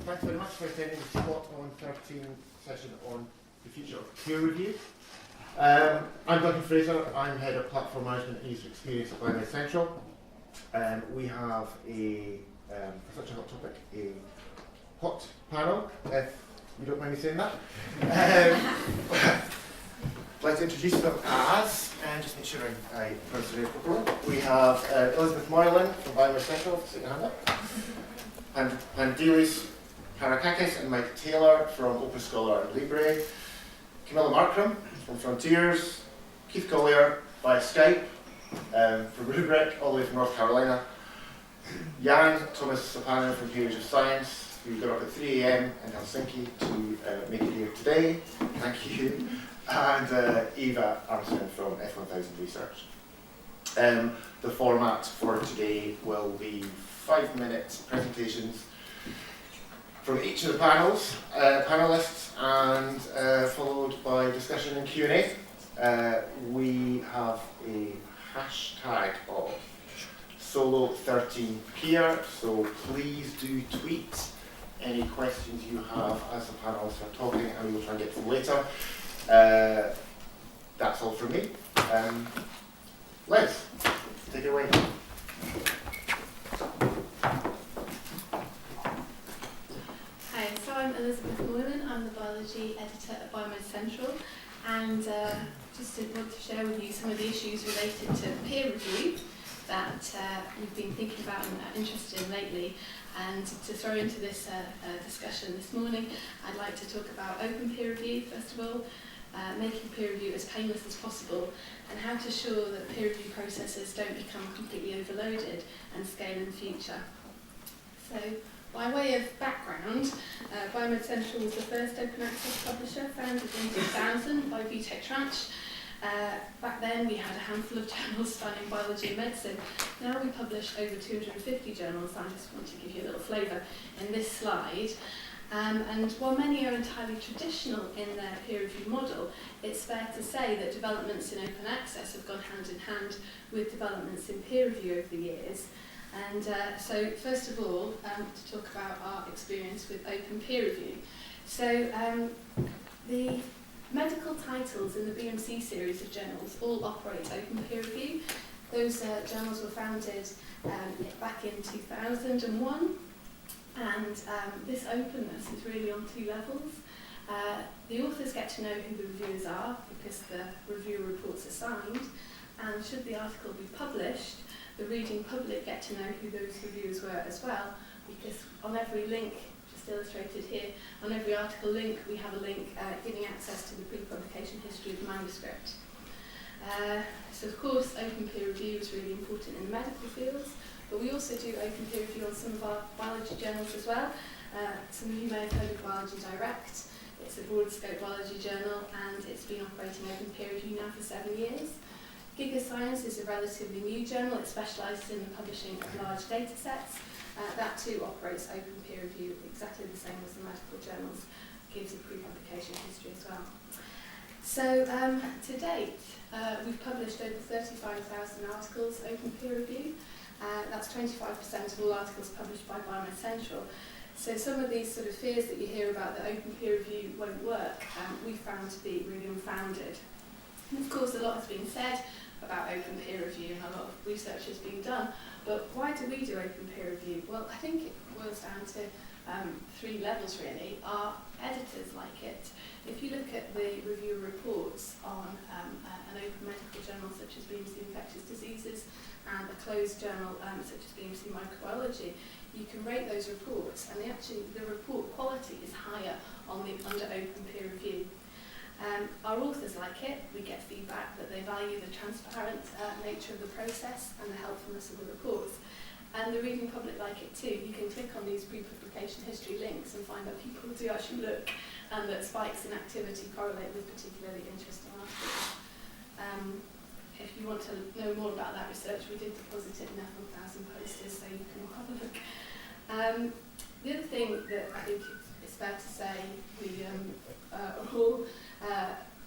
thanks very much for attending the SpotOn 13 session on the future of peer review. I'm Duncan Fraser. I'm Head of Platform Management and User Experience at Biomed Central. We have for such a hot topic, a hot panel, if you don't mind me saying that. I'd like to introduce them as, and just make sure I pronounce the name properly. We have Elizabeth Moylan from Biomed Central, stick your hand up. And Delis Karakakis and Mike Taylor from Open Scholar and Libre. Camilla Markram from Frontiers. Keith Collier via Skype from Rubric, all the way from North Carolina. Jan Thomas Sapana from Peers of Science, who got up at 3 AM in Helsinki to make it here today. Thank you. And Eva Armstrong from F1000 Research. The format for today will be 5-minute presentations from each of the panelists, and followed by discussion and Q&A. We have a hashtag of Solo13Peer, so please do tweet any questions you have as the panelists are talking, and we will try and get to them later. That's all from me. Liz, take it away. Hi, so I'm Elizabeth Moylan. I'm the biology editor at Biomed Central, and just want to share with you some of the issues related to peer review that we've been thinking about and are interested in lately. And to throw into this discussion this morning, I'd like to talk about open peer review, first of all, making peer review as painless as possible, and how to ensure that peer review processes don't become completely overloaded and scale in the future. So, by way of background, Biomed Central was the first open access publisher founded in 2000 by Vitek Tranch. Back then we had a handful of journals spanning biology and medicine. Now we publish over 250 journals. I just want to give you a little flavour in this slide. And while many are entirely traditional in their peer review model, it's fair to say that developments in open access have gone hand in hand with developments in peer review over the years. And so first of all, to talk about our experience with open peer review. So the medical titles in the BMC series of journals all operate open peer review. Those journals were founded back in 2001. And this openness is really on two levels. The authors get to know who the reviewers are because the reviewer reports are signed, and should the article be published, the reading public get to know who those reviewers were as well, because on every link, just illustrated here, on every article link we have a link giving access to the pre-publication history of the manuscript. So of course open peer review is really important in the medical fields, but we also do open peer review on some of our biology journals as well. Some of you may have heard of Biology Direct. It's a broad scope biology journal, and it's been operating open peer review now for 7 years. Gigascience is a relatively new journal. It specialises in the publishing of large data sets. That too operates open peer review exactly the same as the medical journals, gives a pre-publication history as well. So to date, we've published over 35,000 articles open peer review. That's 25% of all articles published by Biomed Central. So some of these sort of fears that you hear about that open peer review won't work, we found to be really unfounded. And of course, a lot has been said about open peer review and a lot of research has been done, but why do we do open peer review? Well, I think it boils down to 3 levels really. Our editors like it. If you look at the review reports on an open medical journal such as BMC Infectious Diseases and a closed journal such as BMC Microbiology, you can rate those reports, and the report quality is higher under open peer review. Our authors like it. We get feedback that they value the transparent nature of the process and the helpfulness of the reports. And the reading public like it too. You can click on these pre-publication history links and find that people do actually look, and that spikes in activity correlate with particularly interesting articles. If you want to know more about that research, we did deposit it in F1000 posters, so you can all have a look. The other thing that I think it's fair to say we are all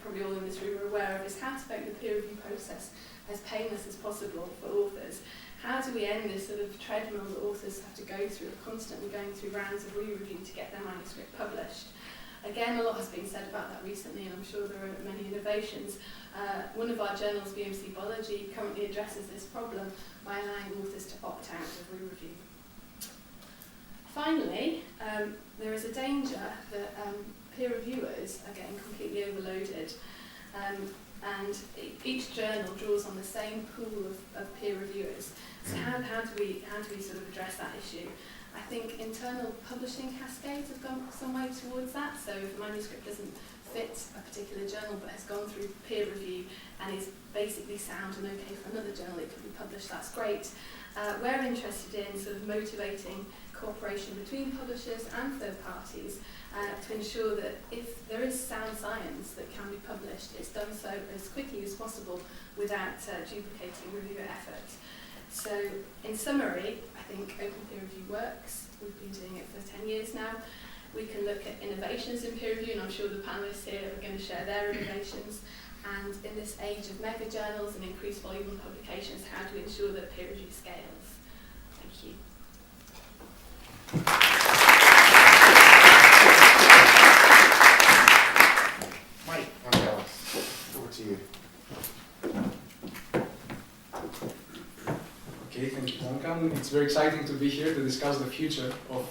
probably all in this room are aware of, is how to make the peer review process as painless as possible for authors. How do we end this sort of treadmill that authors have to go through, constantly going through rounds of re-review to get their manuscript published? Again, a lot has been said about that recently, and I'm sure there are many innovations. One of our journals, BMC Biology, currently addresses this problem by allowing authors to opt out of re-review. Finally, there is a danger that peer reviewers are getting completely overloaded, and each journal draws on the same pool of peer reviewers. So how do we sort of address that issue? I think internal publishing cascades have gone some way towards that. So if a manuscript doesn't fit a particular journal but has gone through peer review and is basically sound and okay for another journal, it could be published, that's great. We're interested in sort of motivating cooperation between publishers and third parties to ensure that if there is sound science that can be published, it's done so as quickly as possible without duplicating reviewer effort. So in summary, I think open peer review works. We've been doing it for 10 years now. We can look at innovations in peer review, and I'm sure the panellists here are going to share their innovations. And in this age of mega journals and increased volume of publications, how do we ensure that peer review scales? Thank you. Mike, over to you. Okay, thank you, Duncan. It's very exciting to be here to discuss the future of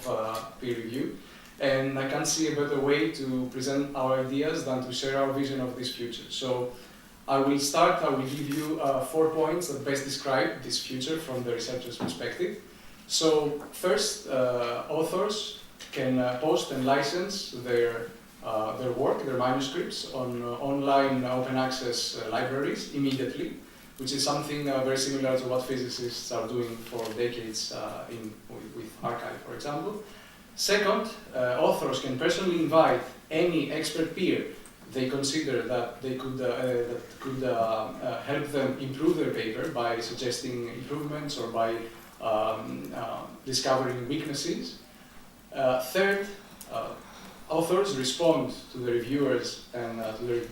peer review. And I can't see a better way to present our ideas than to share our vision of this future. So I will give you 4 points that best describe this future from the researcher's perspective. So first, authors can post and license their work, their manuscripts, on online open access libraries immediately, which is something very similar to what physicists are doing for decades with arXiv, for example. Second, authors can personally invite any expert peer they consider that they could help them improve their paper by suggesting improvements or by discovering weaknesses. Third, authors respond to the reviewers and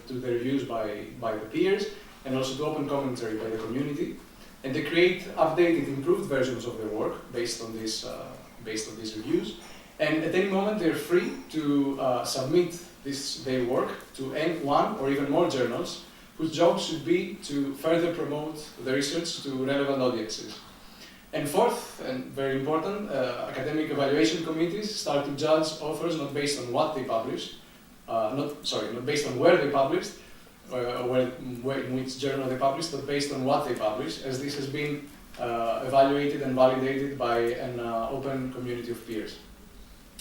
to the reviews by the peers, and also to open commentary by the community, and they create updated, improved versions of their work based on these reviews. And at any moment, they're free to submit their work to one or even more journals, whose job should be to further promote the research to relevant audiences. And fourth, and very important, academic evaluation committees start to judge authors not based on what they published, not based on where they published, in which journal they published, but based on what they published, as this has been evaluated and validated by an open community of peers.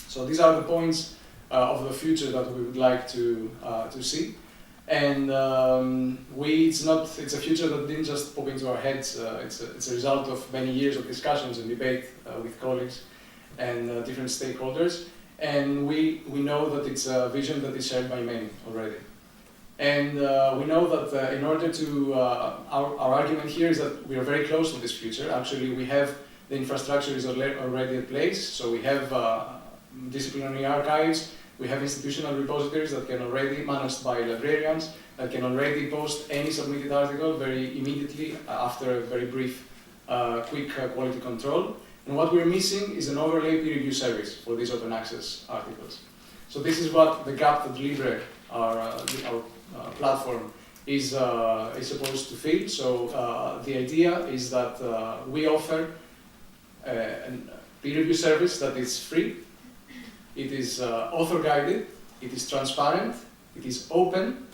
So these are the points of the future that we would like to see, and it's a future that didn't just pop into our heads. It's a result of many years of discussions and debate with colleagues and different stakeholders, and we know that it's a vision that is shared by many already. And we know that in order to, our argument here is that we are very close to this future. Actually, we have, the infrastructure is already in place, so we have disciplinary archives, we have institutional repositories that can already, managed by librarians, that can already post any submitted article very immediately after a very brief, quick quality control. And what we're missing is an overlay peer review service for these open access articles. So this is what the gap that Libre, our platform, is supposed to fill. So the idea is that we offer a peer review service that is free. It is author-guided, it is transparent, it is open,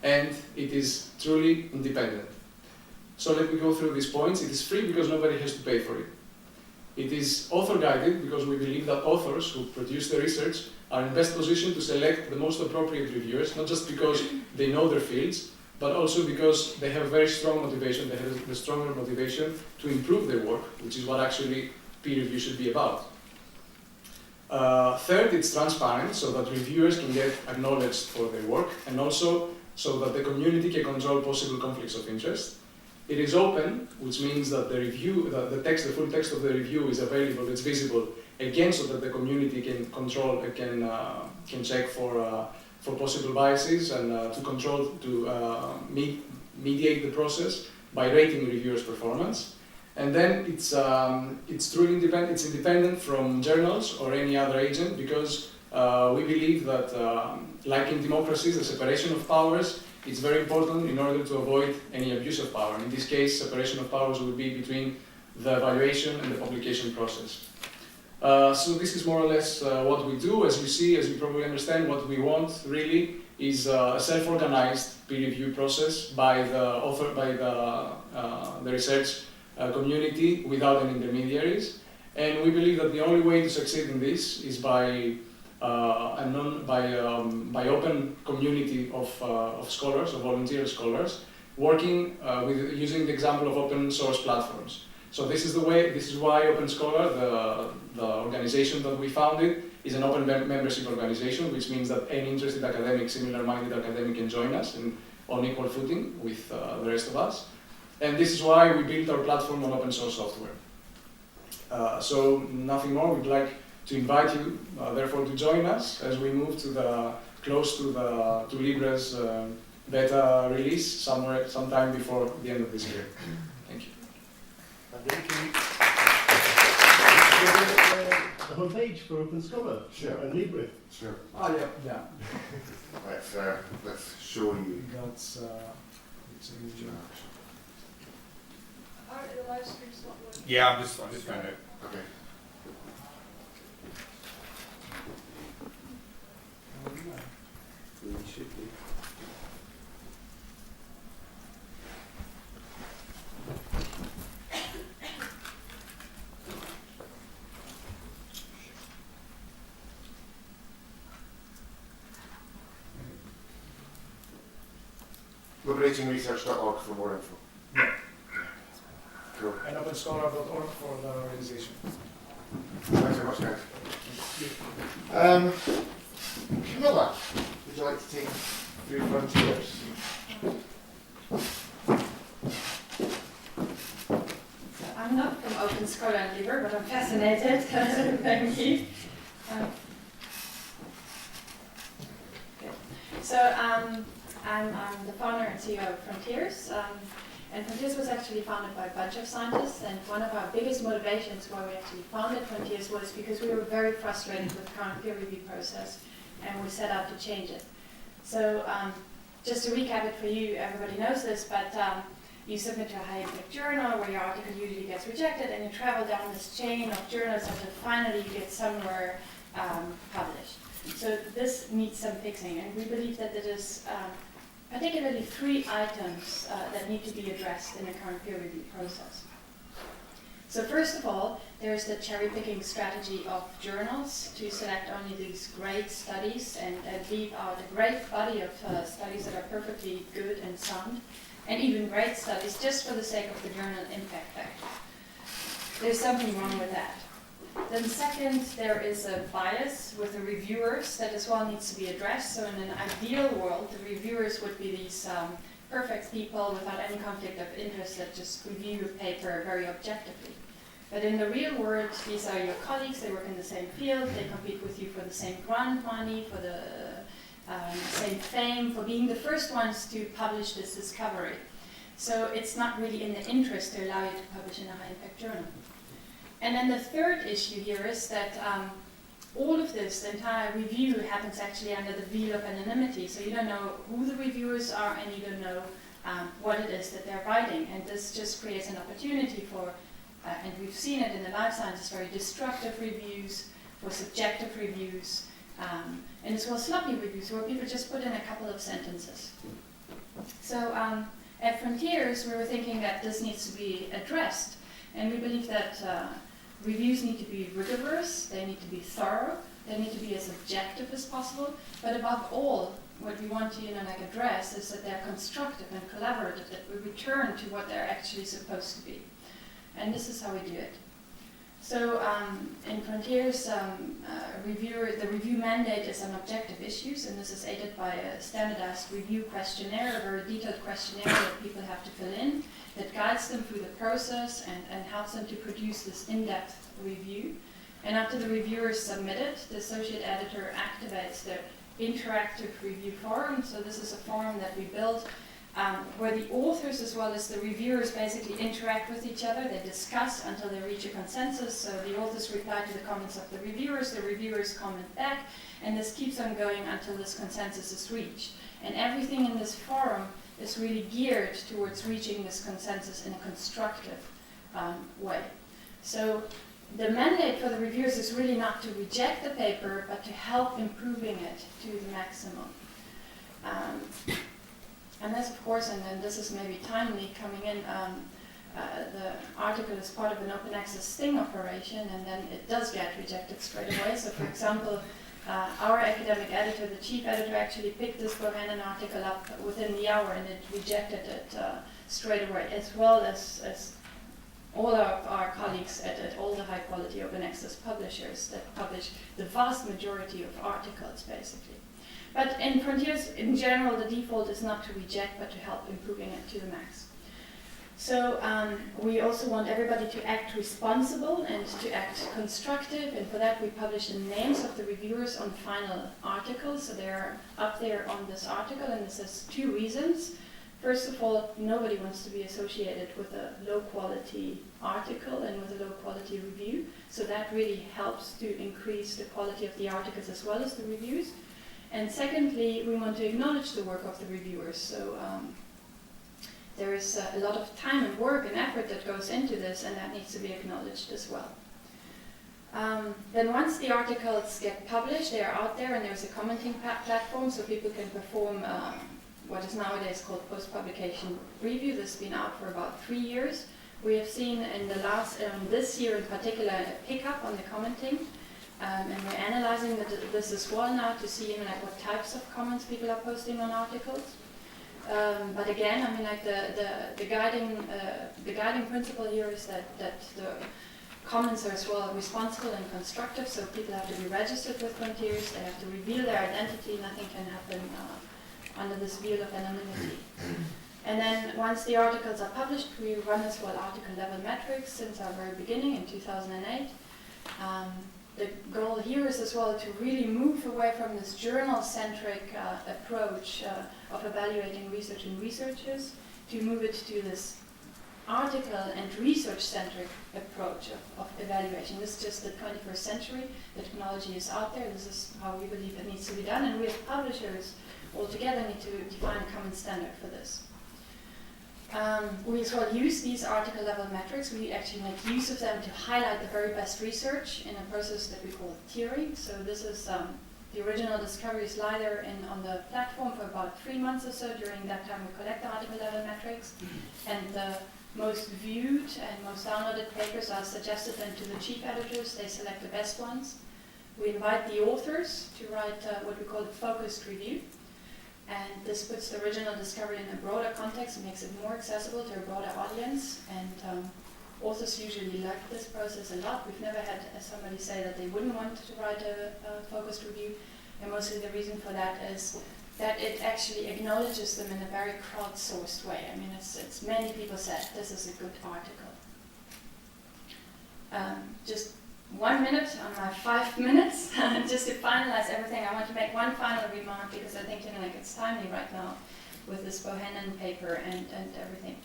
and it is truly independent. So let me go through these points. It is free because nobody has to pay for it. It is author-guided because we believe that authors who produce the research are in best position to select the most appropriate reviewers, not just because they know their fields, but also because they have very strong motivation, they have a stronger motivation to improve their work, which is what actually peer review should be about. Third, it's transparent, so that reviewers can get acknowledged for their work, and also so that the community can control possible conflicts of interest. It is open, which means that the full text of the review is available, it's visible, again, so that the community can control, can check for for possible biases and to mediate the process by rating reviewers' performance. And then it's truly independent. It's independent from journals or any other agent because we believe that, like in democracies, the separation of powers is very important in order to avoid any abuse of power. In this case, separation of powers would be between the evaluation and the publication process. So this is more or less what we do. As you see, as you probably understand, what we want really is a self-organized peer review process by the research community without any intermediaries. And we believe that the only way to succeed in this is by open community of scholars, of volunteer scholars, working using the example of open source platforms. So this is why Open Scholar, the organization that we founded, is an open membership organization, which means that any interested academic, similar-minded academic can join us on equal footing with the rest of us. And this is why we built our platform on open source software. So nothing more, we'd like to invite you, therefore, to join us as we move close to Libre's beta release sometime before the end of this year. Thank you. And then can you the homepage for Open Scholar and Libre? Sure. Oh yeah. Let's show you. That's The live stream's not working. Yeah, I'm just trying to. Okay. Really should be. liberatingresearch.org for more info. Cool. and openscholar.org for the organization. Thanks very much, guys. Camilla, would you like to take through frontiers? So I'm not from Open Scholar and Libre, but I'm fascinated. Thank you. Okay. So I'm the founder and CEO of Frontiers. And Frontiers was actually founded by a bunch of scientists, and one of our biggest motivations why we actually founded Frontiers was because we were very frustrated with the current peer review process, and we set out to change it. So just to recap it for you, everybody knows this, but you submit to a high-impact journal where your article usually gets rejected, and you travel down this chain of journals until finally you get somewhere published. So this needs some fixing, and we believe that it is particularly 3 items that need to be addressed in the current peer review process. So first of all, there's the cherry-picking strategy of journals to select only these great studies and leave out a great body of studies that are perfectly good and sound, and even great studies just for the sake of the journal impact factor. There's something wrong with that. Then second, there is a bias with the reviewers that as well needs to be addressed. So in an ideal world, the reviewers would be these perfect people without any conflict of interest that just review a paper very objectively. But in the real world, these are your colleagues, they work in the same field, they compete with you for the same grant money, for the same fame, for being the first ones to publish this discovery. So it's not really in the interest to allow you to publish in a high-impact journal. And then the third issue here is that all of this, the entire review, happens actually under the veil of anonymity. So you don't know who the reviewers are, and you don't know what it is that they're writing. And this just creates an opportunity for, and we've seen it in the life sciences, very destructive reviews, for subjective reviews, and as well sloppy reviews where people just put in a couple of sentences. So at Frontiers, we were thinking that this needs to be addressed. And we believe that reviews need to be rigorous, they need to be thorough, they need to be as objective as possible, but above all, what we want to address is that they're constructive and collaborative, that we return to what they're actually supposed to be. And this is how we do it. So in Frontiers, the review mandate is on objective issues, and this is aided by a standardized review questionnaire, a very detailed questionnaire that people have to fill in, that guides them through the process and helps them to produce this in-depth review. And after the reviewer is submitted, the associate editor activates the interactive review forum. So this is a forum that we built where the authors as well as the reviewers basically interact with each other. They discuss until they reach a consensus. So the authors reply to the comments of the reviewers comment back, and this keeps on going until this consensus is reached. And everything in this forum is really geared towards reaching this consensus in a constructive way. So the mandate for the reviewers is really not to reject the paper, but to help improving it to the maximum. And this, of course, and then this is maybe timely coming in, the article is part of an open access sting operation, and then it does get rejected straight away. So, for example, our academic editor, the chief editor, actually picked this Bohannon article up within the hour, and it rejected it straight away, as well as all of our colleagues at all the high quality open access publishers that publish the vast majority of articles, basically. But in Frontiers, in general, the default is not to reject, but to help improving it to the max. So we also want everybody to act responsible and to act constructive, and for that we publish the names of the reviewers on final articles. So they're up there on this article, and this has two reasons. First of all, nobody wants to be associated with a low-quality article and with a low-quality review, so that really helps to increase the quality of the articles as well as the reviews. And secondly, we want to acknowledge the work of the reviewers. So there is a lot of time and work and effort that goes into this, and that needs to be acknowledged as well. Then once the articles get published, they are out there, and there's a commenting platform, so people can perform what is nowadays called post-publication review. This has been out for about 3 years. We have seen in the last, this year in particular, a pickup on the commenting, and we're analyzing this as well now to see what types of comments people are posting on articles. But again, the guiding principle here is that the comments are as well responsible and constructive. So people have to be registered with Frontiers. They have to reveal their identity. Nothing can happen under this veil of anonymity. And then once the articles are published, we run as well article level metrics since our very beginning in 2008. The goal here is as well to really move away from this journal-centric approach of evaluating research and researchers to move it to this article and research-centric approach of evaluation. This is just the 21st century. The technology is out there. This is how we believe it needs to be done, and we as publishers altogether need to define a common standard for this. We as well use these article level metrics. We actually make use of them to highlight the very best research in a process that we call tiering. So this is the original discovery is live on the platform for about 3 months or so. During that time we collect the article level metrics, and the most viewed and most downloaded papers are suggested then to the chief editors. They select the best ones. We invite the authors to write what we call a focused review. And this puts the original discovery in a broader context and makes it more accessible to a broader audience. And authors usually like this process a lot. We've never had somebody say that they wouldn't want to write a focused review. And mostly the reason for that is that it actually acknowledges them in a very crowdsourced way. I mean, it's many people said this is a good article. Just 1 minute on my 5 minutes, just to finalize everything. I want to make one final remark because I think it's timely right now with this Bohannon paper and everything.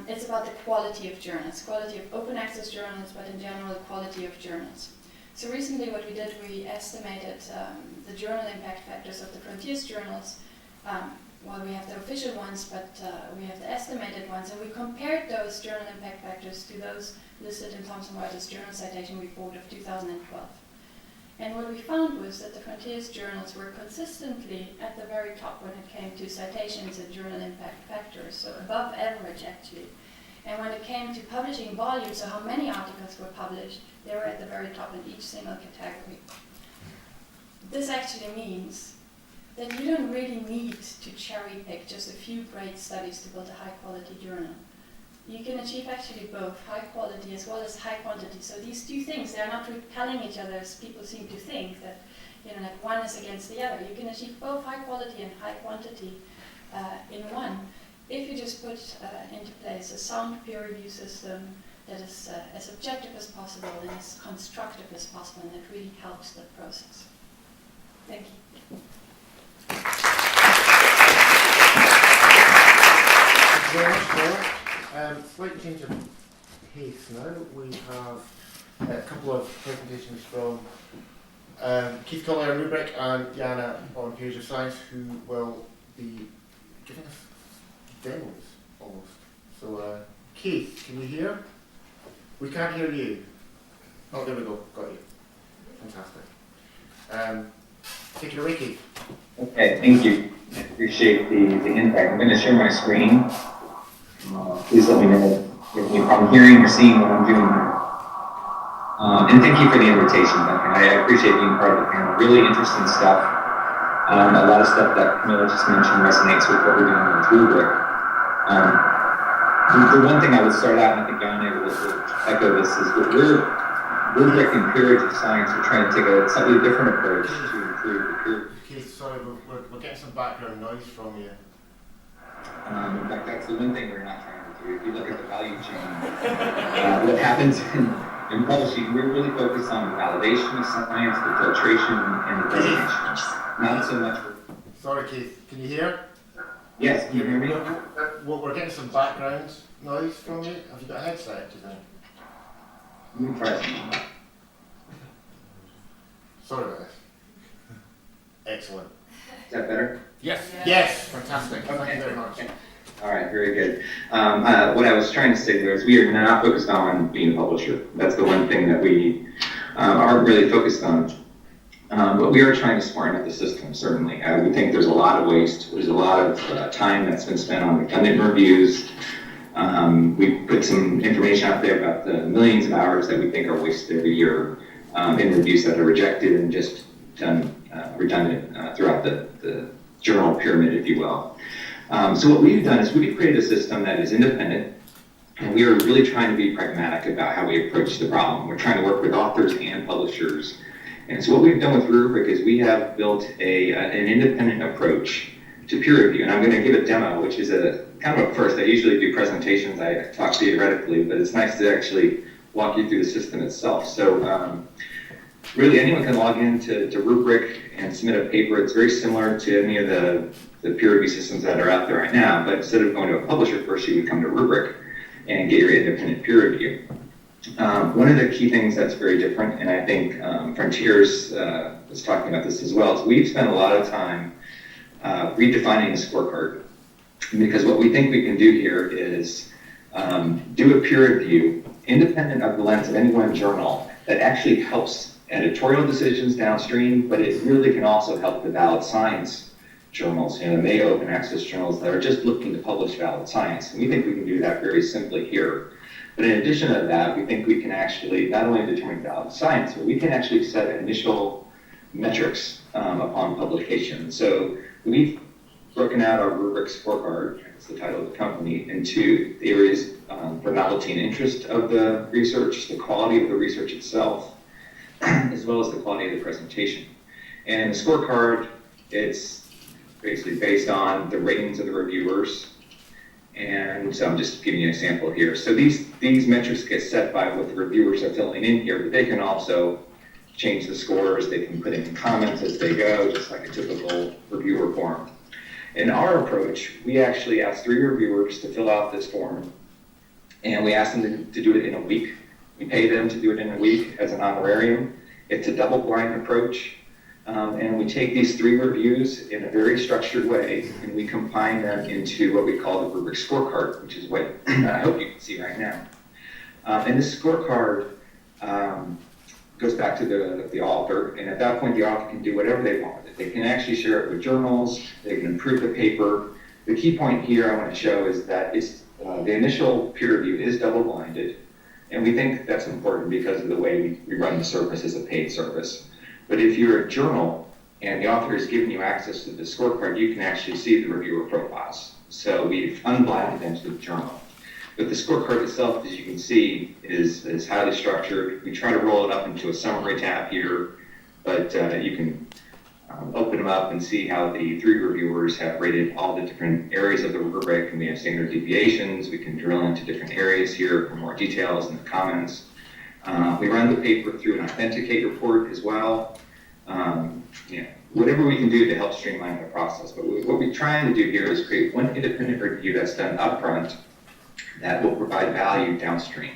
It's about the quality of journals, quality of open access journals, but in general, quality of journals. So recently what we did, we estimated the journal impact factors of the Frontiers journals. Well, we have the official ones, but we have the estimated ones, and we compared those journal impact factors to those listed in Thomson Reuters Journal Citation Report of 2012. And what we found was that the Frontiers journals were consistently at the very top when it came to citations and journal impact factors, so above average actually. And when it came to publishing volume, so how many articles were published, they were at the very top in each single category. This actually means that you don't really need to cherry pick just a few great studies to build a high quality journal. You can achieve actually both high quality as well as high quantity. So these two things, they're not repelling each other as people seem to think that one is against the other. You can achieve both high quality and high quantity in one if you just put into place a sound peer review system that is as objective as possible and as constructive as possible, and that really helps the process. Thank you. slight change of pace now. We have a couple of presentations from Keith Collier on rubric and Jana on Periods of Science, who will be giving us demos almost. So, Keith, can you hear? We can't hear you. Oh, there we go. Got you. Fantastic. Take it away, Keith. Okay, thank you. I appreciate the invite. I'm going to share my screen. Please let me know if you have any problem hearing or seeing what I'm doing here. And thank you for the invitation, Duncan. I appreciate being part of the panel. Really interesting stuff. A lot of stuff that Camilla just mentioned resonates with what we're doing with rubric. The one thing I would start out, and I think Jana will echo this, is that rubric and periods of science are trying to take a slightly different approach to improve the peer. Keith, sorry, we're getting some background noise from you. In fact, that's the one thing we're not trying to do. If you look at the value chain, what happens in publishing, we're really focused on the validation of science, the filtration, and the designation. Not so much. Sorry, Keith, can you hear? Yes, can you hear me? We're getting some background noise from you. Have you got a headset, do you think? Let me try something. Sorry about this. Excellent. Is that better? Yes. Yes. Fantastic. Thank you very much. All right, very good. What I was trying to say there is we are not focused on being a publisher. That's the one thing that we aren't really focused on. But we are trying to smarten up the system, certainly. We think there's a lot of waste. There's a lot of time that's been spent on redundant reviews. We put some information out there about the millions of hours that we think are wasted every year in reviews that are rejected and just done redundant throughout the journal pyramid, if you will. So what we've done is we've created a system that is independent, and we are really trying to be pragmatic about how we approach the problem. We're trying to work with authors and publishers. And so what we've done with Rubric is we have built an independent approach to peer review. And I'm going to give a demo, which is a kind of a first. I usually do presentations. I talk theoretically, but it's nice to actually walk you through the system itself. So really anyone can log into Rubric and submit a paper. It's very similar to any of the peer review systems that are out there right now, but instead of going to a publisher first, you would come to Rubric and get your independent peer review. One of the key things that's very different, and I think Frontiers was talking about this as well, is we've spent a lot of time redefining the scorecard, because what we think we can do here is do a peer review independent of the lens of any one journal that actually helps editorial decisions downstream, but it really can also help the valid science journals, the May open access journals that are just looking to publish valid science. And we think we can do that very simply here. But in addition to that, we think we can actually not only determine valid science, but we can actually set initial metrics upon publication. So we've broken out our rubric scorecard, that's the title of the company, into the areas for novelty and interest of the research, the quality of the research itself, as well as the quality of the presentation. And the scorecard, it's basically based on the ratings of the reviewers. And so I'm just giving you an example here. So these metrics get set by what the reviewers are filling in here, but they can also change the scores. They can put in comments as they go, just like a typical reviewer form. In our approach, we actually ask 3 reviewers to fill out this form, and we ask them to do it in a week. We pay them to do it in a week as an honorarium. It's a double-blind approach, and we take these 3 reviews in a very structured way, and we combine them into what we call the rubric scorecard, which is what I hope you can see right now. And this scorecard goes back to the author, and at that point, the author can do whatever they want. They can actually share it with journals. They can improve the paper. The key point here I want to show is that the initial peer review is double-blinded, and we think that's important because of the way we run the service as a paid service. But if you're a journal and the author is giving you access to the scorecard, you can actually see the reviewer profiles. So we've unblinded them to the journal. But the scorecard itself, as you can see, is highly structured. We try to roll it up into a summary tab here, but you can open them up and see how the 3 reviewers have rated all the different areas of the rubric, and we have standard deviations. We can drill into different areas here for more details in the comments. We run the paper through an authenticate report as well. Whatever we can do to help streamline the process. But what we're trying to do here is create one independent review that's done upfront, that will provide value downstream.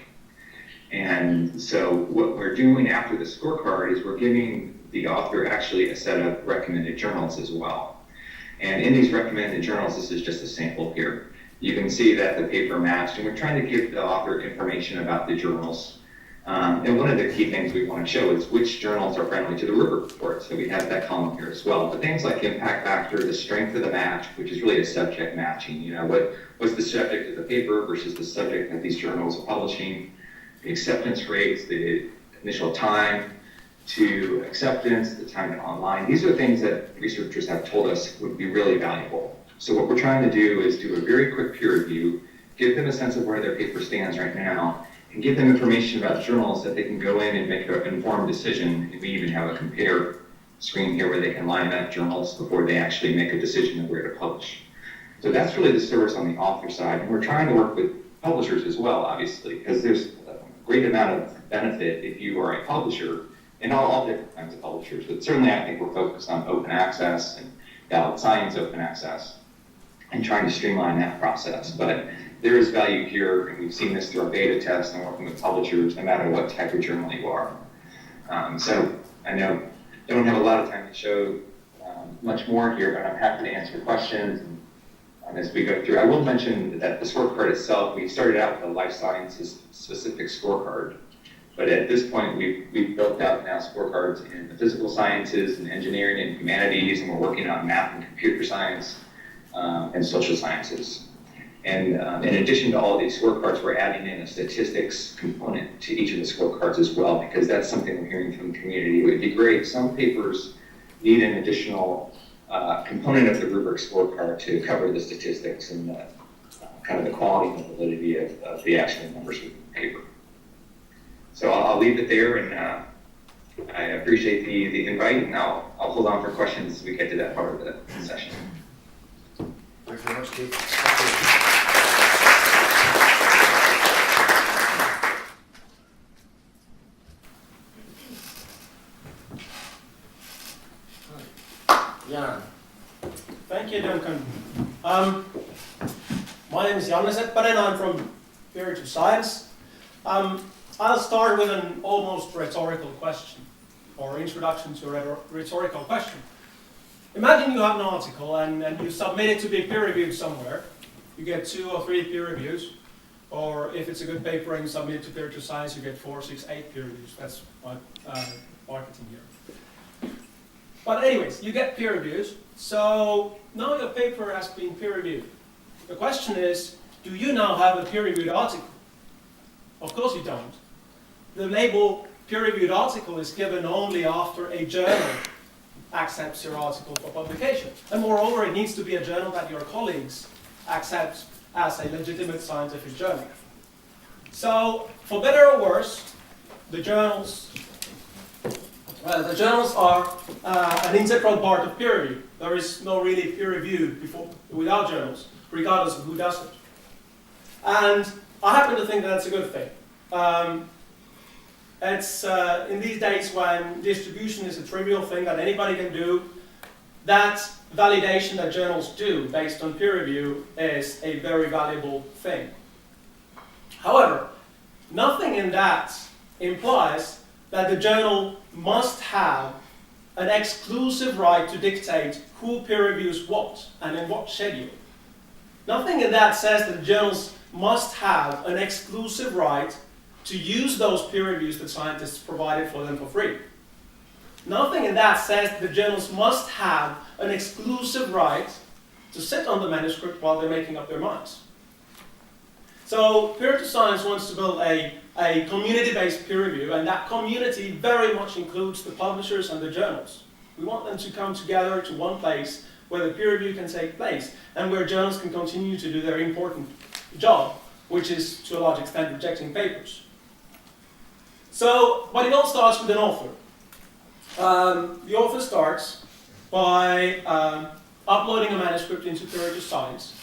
And so what we're doing after the scorecard is we're giving the author actually a set of recommended journals as well. And in these recommended journals, this is just a sample here. You can see that the paper matched, and we're trying to give the author information about the journals. And one of the key things we want to show is which journals are friendly to the rubric report. So we have that column here as well. But things like impact factor, the strength of the match, which is really a subject matching. You know, what's the subject of the paper versus the subject that these journals are publishing, the acceptance rates, the initial time to acceptance, the time to online. These are things that researchers have told us would be really valuable. So what we're trying to do is do a very quick peer review, give them a sense of where their paper stands right now, and give them information about journals that they can go in and make an informed decision. And we even have a compare screen here where they can line up journals before they actually make a decision of where to publish. So that's really the service on the author side. And we're trying to work with publishers as well, obviously, because there's a great amount of benefit if you are a publisher, and all different kinds of publishers. But certainly I think we're focused on open access and valid science open access and trying to streamline that process. But there is value here, and we've seen this through our beta test and working with publishers, no matter what type of journal you are. So I know I don't have a lot of time to show much more here, but I'm happy to answer questions as we go through. I will mention that the scorecard itself, we started out with a life sciences specific scorecard, but at this point we've built out now scorecards in the physical sciences and engineering and humanities, and we're working on math and computer science and social sciences. And in addition to all these scorecards, we're adding in a statistics component to each of the scorecards as well, because that's something we're hearing from the community. It would be great. Some papers need an additional component of the rubric scorecard to cover the statistics and the, kind of the quality and validity of the actual numbers of the paper. So I'll leave it there, and I appreciate the invite, and I'll hold on for questions as we get to that part of the session. Thanks very much, Keith. Thank you. Jan. Thank you, Duncan. My name is Jan Seppänen, and I'm from Theory to Science. I'll start with an almost rhetorical question, or introduction to a rhetorical question. Imagine you have an article and you submit it to be peer reviewed somewhere. You get 2 or 3 peer reviews, or if it's a good paper and you submit it to Theory to Science, you get 4, 6, 8 peer reviews. That's my marketing here. But anyways, you get peer reviews, so now your paper has been peer reviewed. The question is, do you now have a peer-reviewed article? Of course you don't. The label peer-reviewed article is given only after a journal accepts your article for publication. And moreover, it needs to be a journal that your colleagues accept as a legitimate scientific journal. So, for better or worse, the journals are an integral part of peer review. There is no really peer review without journals, regardless of who does it. And I happen to think that that's a good thing. It's in these days when distribution is a trivial thing that anybody can do, that validation that journals do based on peer review is a very valuable thing. However, nothing in that implies that the journal must have an exclusive right to dictate who peer reviews what and in what schedule. Nothing in that says that journals must have an exclusive right to use those peer reviews that scientists provided for them for free. Nothing in that says that the journals must have an exclusive right to sit on the manuscript while they're making up their minds. So Theory to Science wants to build a community-based peer review, and that community very much includes the publishers and the journals. We want them to come together to one place where the peer review can take place, and where journals can continue to do their important job, which is to a large extent rejecting papers. So, but it all starts with an author. The author starts by uploading a manuscript into Theory to Science.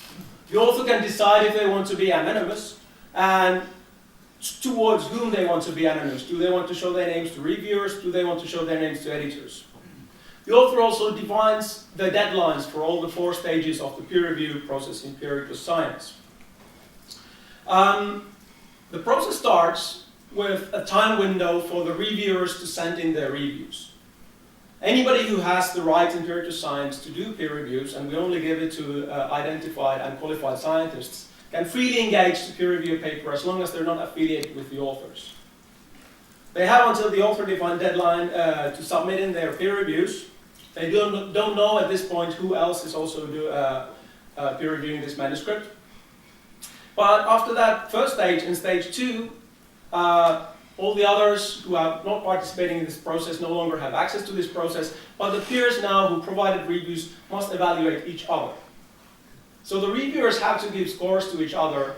The author can decide if they want to be anonymous and towards whom they want to be anonymous. Do they want to show their names to reviewers? Do they want to show their names to editors? The author also defines the deadlines for all the 4 stages of the peer review process in Theory to Science. The process starts with a time window for the reviewers to send in their reviews. Anybody who has the right in peer to science to do peer reviews, and we only give it to identified and qualified scientists, can freely engage to peer review a paper as long as they're not affiliated with the authors. They have until the author-defined deadline to submit in their peer reviews. They don't know at this point who else is also peer reviewing this manuscript. But after that first stage, in stage 2, all the others who are not participating in this process no longer have access to this process, but the peers now who provided reviews must evaluate each other. So the reviewers have to give scores to each other.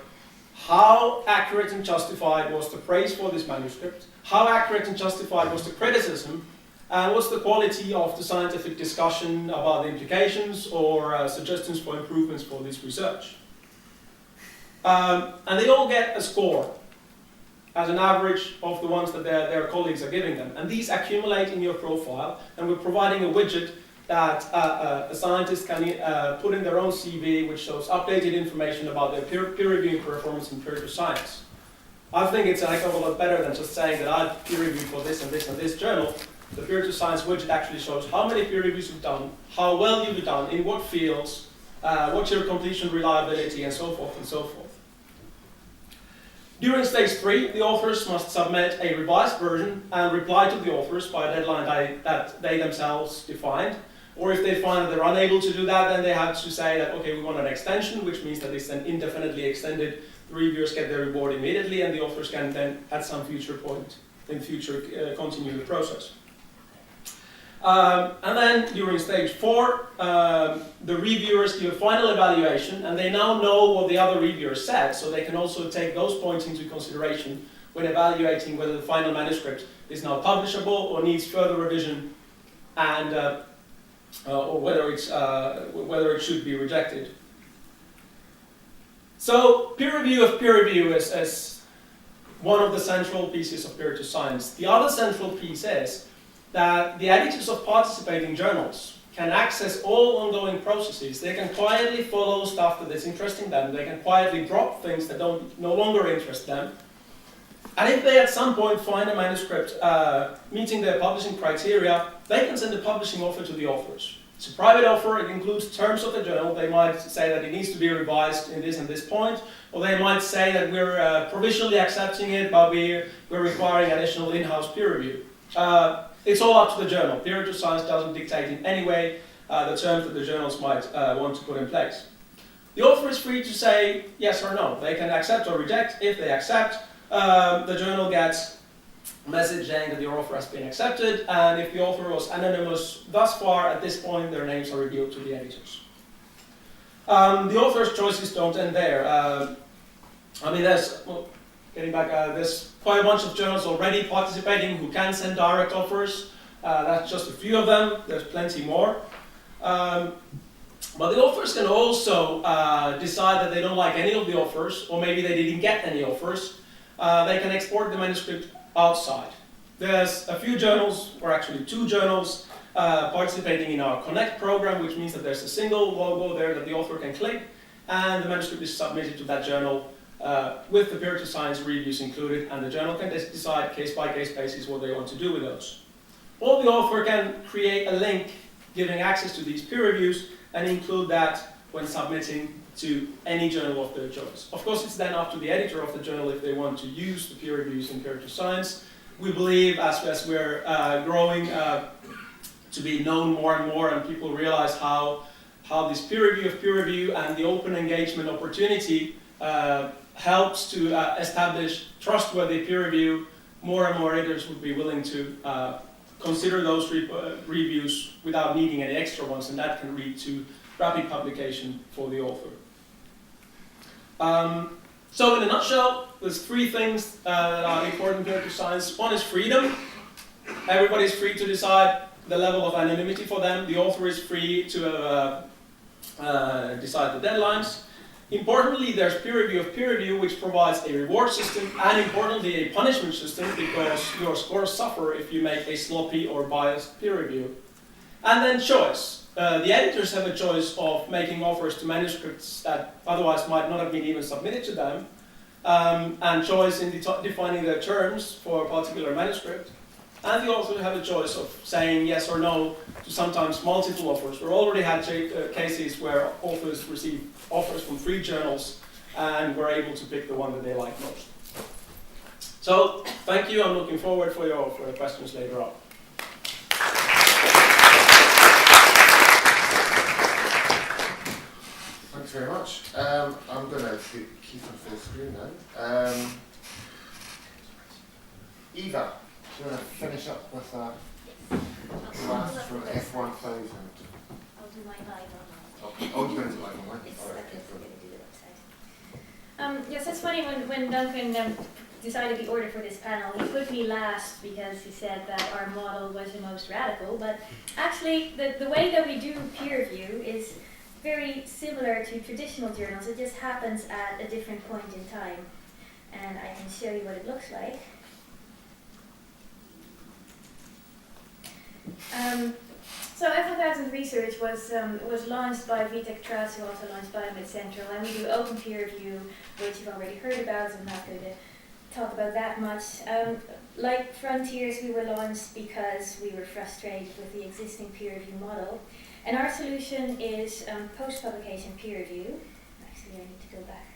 How accurate and justified was the praise for this manuscript? How accurate and justified was the criticism? And what's the quality of the scientific discussion about the implications or suggestions for improvements for this research? And they all get a score as an average of the ones that their colleagues are giving them. And these accumulate in your profile, and we're providing a widget that a scientist can put in their own CV, which shows updated information about their peer reviewing performance in peer to science. I think it's a heck of a lot better than just saying that I've peer reviewed for this and this and this journal. The peer to science widget actually shows how many peer reviews you've done, how well you've done, in what fields, what's your completion reliability, and so forth and so forth. During stage 3, the authors must submit a revised version and reply to the authors by a deadline that they themselves defined. Or if they find that they're unable to do that, then they have to say that, okay, we want an extension, which means that it's then indefinitely extended. The reviewers get their reward immediately, and the authors can then, at some future point in future, continue the process. And then during stage 4, the reviewers give a final evaluation, and they now know what the other reviewers said, so they can also take those points into consideration when evaluating whether the final manuscript is now publishable or needs further revision, and or whether it should be rejected. So peer review of peer review is one of the central pieces of peer to science. The other central piece is that the editors of participating journals can access all ongoing processes. They can quietly follow stuff that is interesting them. They can quietly drop things that no longer interest them. And if they at some point find a manuscript meeting their publishing criteria, they can send a publishing offer to the authors. It's a private offer. It includes terms of the journal. They might say that it needs to be revised in this and this point, or they might say that we're provisionally accepting it, but we're requiring additional in-house peer review. It's all up to the journal. Peer to science doesn't dictate in any way the terms that the journals might want to put in place. The author is free to say yes or no. They can accept or reject. If they accept, the journal gets a message saying that the offer has been accepted, and if the author was anonymous thus far, at this point, their names are revealed to the editors. The author's choices don't end there. I mean, there's quite a bunch of journals already participating who can send direct offers. That's just a few of them. There's plenty more. But the authors can also decide that they don't like any of the offers, or maybe they didn't get any offers. They can export the manuscript outside. There's a few journals, or actually 2 journals, participating in our Connect program, which means that there's a single logo there that the author can click, and the manuscript is submitted to that journal with the peer to science reviews included, and the journal can decide case-by-case basis what they want to do with those. Or the author can create a link giving access to these peer reviews and include that when submitting to any journal of their choice. Of course, it's then up to the editor of the journal if they want to use the peer reviews in peer to science. We believe as we're growing to be known more and more, and people realize how this peer review and the open engagement opportunity helps to establish trustworthy peer review, more and more editors would be willing to consider those reviews without needing any extra ones, and that can lead to rapid publication for the author. So in a nutshell, there's 3 things that are important here to science. One is freedom. Everybody's free to decide the level of anonymity for them. The author is free to decide the deadlines. Importantly, there's peer review, which provides a reward system, and importantly, a punishment system, because your scores suffer if you make a sloppy or biased peer review. And then choice. The editors have a choice of making offers to manuscripts that otherwise might not have been even submitted to them, and choice in defining the terms for a particular manuscript. And you also have a choice of saying yes or no to sometimes multiple offers. We already had cases where authors received offers from 3 journals and were able to pick the one that they like most. So, thank you. I'm looking forward for your questions later on. Thanks very much. I'm going to keep on full screen then. Eva, do you want to finish up with a class from F1000? I'll do my live online. Okay. Oh, you're going to do live online? Yes, All right, I'm okay, going good. to do the website. Yes, it's funny when Duncan decided the order for this panel, he put me last because he said that our model was the most radical, but actually the way that we do peer review is very similar to traditional journals. It just happens at a different point in time. And I can show you what it looks like. So F1000 Research was launched by Vitek Trust, who also launched Biomed Central, and we do open peer review, which you've already heard about, so I'm not going to talk about that much. Like Frontiers, we were launched because we were frustrated with the existing peer review model. And our solution is post-publication peer review. Actually, I need to go back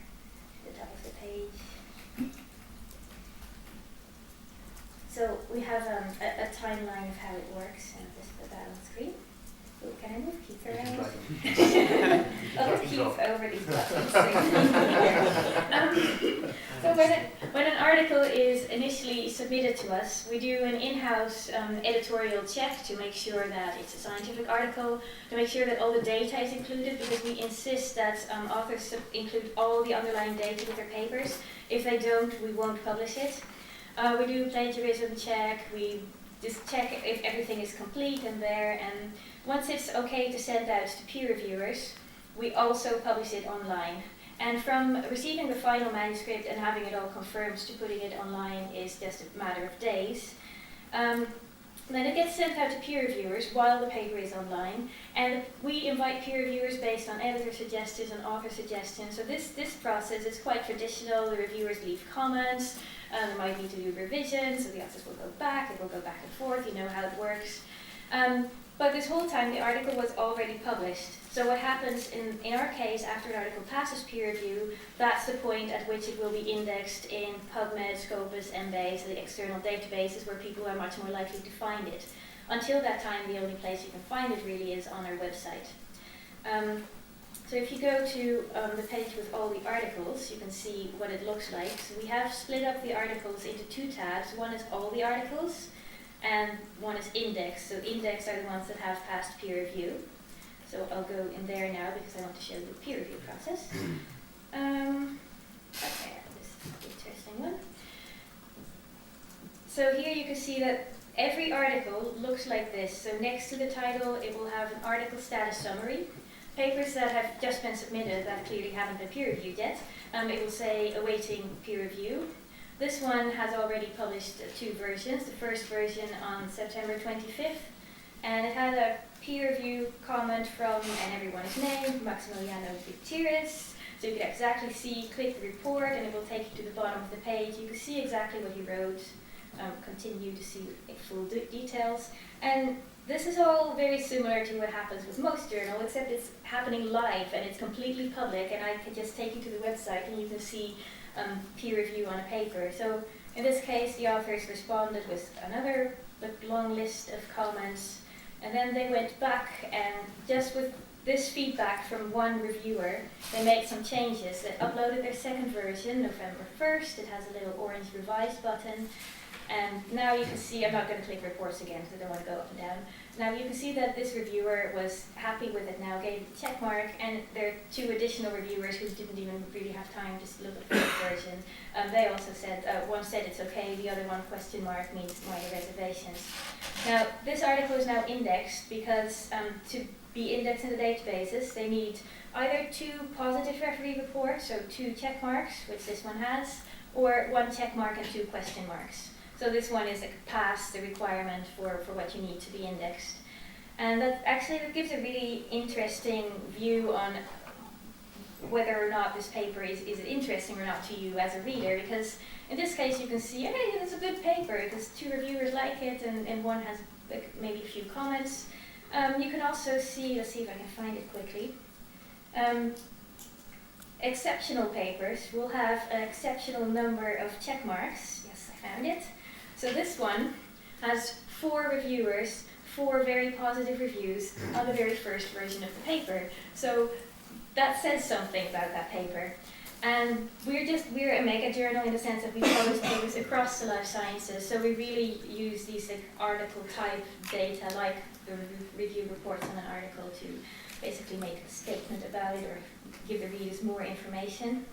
to the top of the page. So we have a timeline of how it works, and I'll just put that on the screen. Ooh, can I move Keith around? I'll just keep over these buttons. So when an article is initially submitted to us, we do an in-house editorial check to make sure that it's a scientific article, to make sure that all the data is included, because we insist that authors include all the underlying data with their papers. If they don't, we won't publish it. We do plagiarism check, we just check if everything is complete and there, and once it's okay to send out to peer reviewers, we also publish it online. And from receiving the final manuscript and having it all confirmed to putting it online is just a matter of days. Then it gets sent out to peer reviewers while the paper is online, and we invite peer reviewers based on editor suggestions and author suggestions. So this process is quite traditional. The reviewers leave comments, there might need to do revisions, so the authors will go back, it will go back and forth, you know how it works. But this whole time the article was already published. So what happens in our case, after an article passes peer review, that's the point at which it will be indexed in PubMed, Scopus, Embase, the external databases where people are much more likely to find it. Until that time, the only place you can find it really is on our website. So if you go to the page with all the articles, you can see what it looks like. So we have split up the articles into 2 tabs. One is all the articles, and one is index. So index are the ones that have passed peer review. So I'll go in there now because I want to show you the peer review process. Okay, this is an interesting one. So here you can see that every article looks like this. So next to the title, it will have an article status summary. Papers that have just been submitted that clearly haven't been peer reviewed yet, it will say awaiting peer review. This one has already published 2 versions. The first version on September 25th, and it had a peer review comment from, and everyone is named, Maximiliano Gutierrez. So you can exactly see, click the report, and it will take you to the bottom of the page. You can see exactly what he wrote, continue to see full details. And this is all very similar to what happens with most journals, except it's happening live and it's completely public, and I can just take you to the website and you can see peer review on a paper. So in this case, the authors responded with another long list of comments, and then they went back and just with this feedback from one reviewer, they made some changes. They uploaded their second version, November 1st. It has a little orange revised button. And now you can see, I'm not going to click reports again because I don't want to go up and down. Now you can see that this reviewer was happy with it now, gave it a check mark, and there are 2 additional reviewers who didn't even really have time to look at the first version. They also said, one said it's okay, the other one question mark means minor reservations. Now this article is now indexed because to be indexed in the databases, they need either 2 positive referee reports, so 2 check marks, which this one has, or 1 check mark and 2 question marks. So this one is past the requirement for what you need to be indexed. And that gives a really interesting view on whether or not this paper is interesting or not to you as a reader, because in this case you can see, hey, it's a good paper because 2 reviewers like it and one has maybe a few comments. You can also see, let's see if I can find it quickly. Exceptional papers will have an exceptional number of check marks. Yes, I found it. So this one has 4 reviewers, 4 very positive reviews on the very first version of the paper. So that says something about that paper. And we're a mega journal in the sense that we publish papers across the life sciences. So we really use these article type data, like the review reports on an article, to basically make a statement about it or give the readers more information.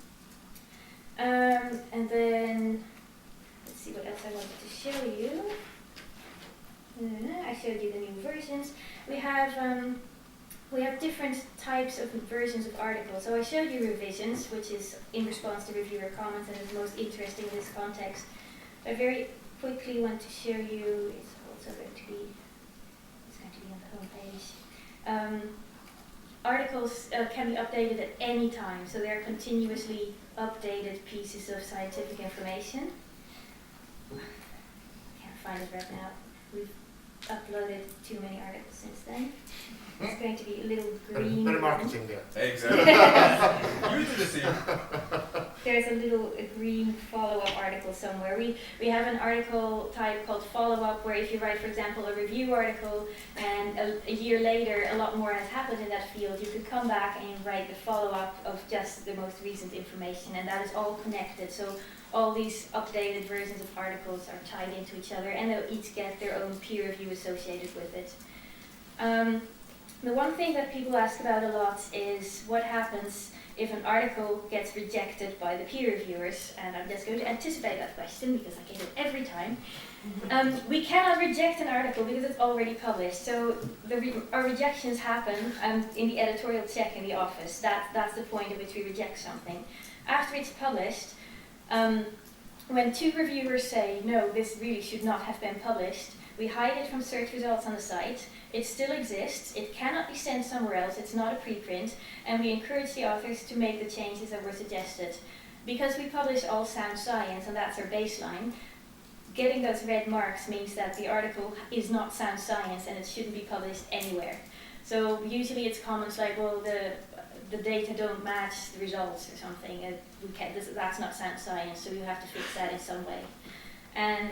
And then, let's see what else I wanted to show you. I showed you the new versions. We have different types of versions of articles. So I showed you revisions, which is in response to reviewer comments and is most interesting in this context. I very quickly want to show you, it's also going to be on the home page. Articles can be updated at any time, so they're continuously updated pieces of scientific information. Can't find it right now. We've uploaded too many articles since then. It's going to be a little green. Better marketing there. Exactly. You did the same. There's a little green follow-up article somewhere. We have an article type called follow-up, where if you write, for example, a review article and a year later a lot more has happened in that field, you could come back and write the follow-up of just the most recent information, and that is all connected. So all these updated versions of articles are tied into each other, and they'll each get their own peer review associated with it. The one thing that people ask about a lot is what happens if an article gets rejected by the peer reviewers, and I'm just going to anticipate that question because I get it every time. We cannot reject an article because it's already published, so our rejections happen in the editorial check in the office. That's the point at which we reject something. After it's published, when 2 reviewers say, no, this really should not have been published, we hide it from search results on the site. It still exists, it cannot be sent somewhere else, it's not a preprint, and we encourage the authors to make the changes that were suggested. Because we publish all sound science, and that's our baseline, getting those red marks means that the article is not sound science and it shouldn't be published anywhere. So usually it's comments like, well, the data don't match the results or something, that's not sound science, so you have to fix that in some way. And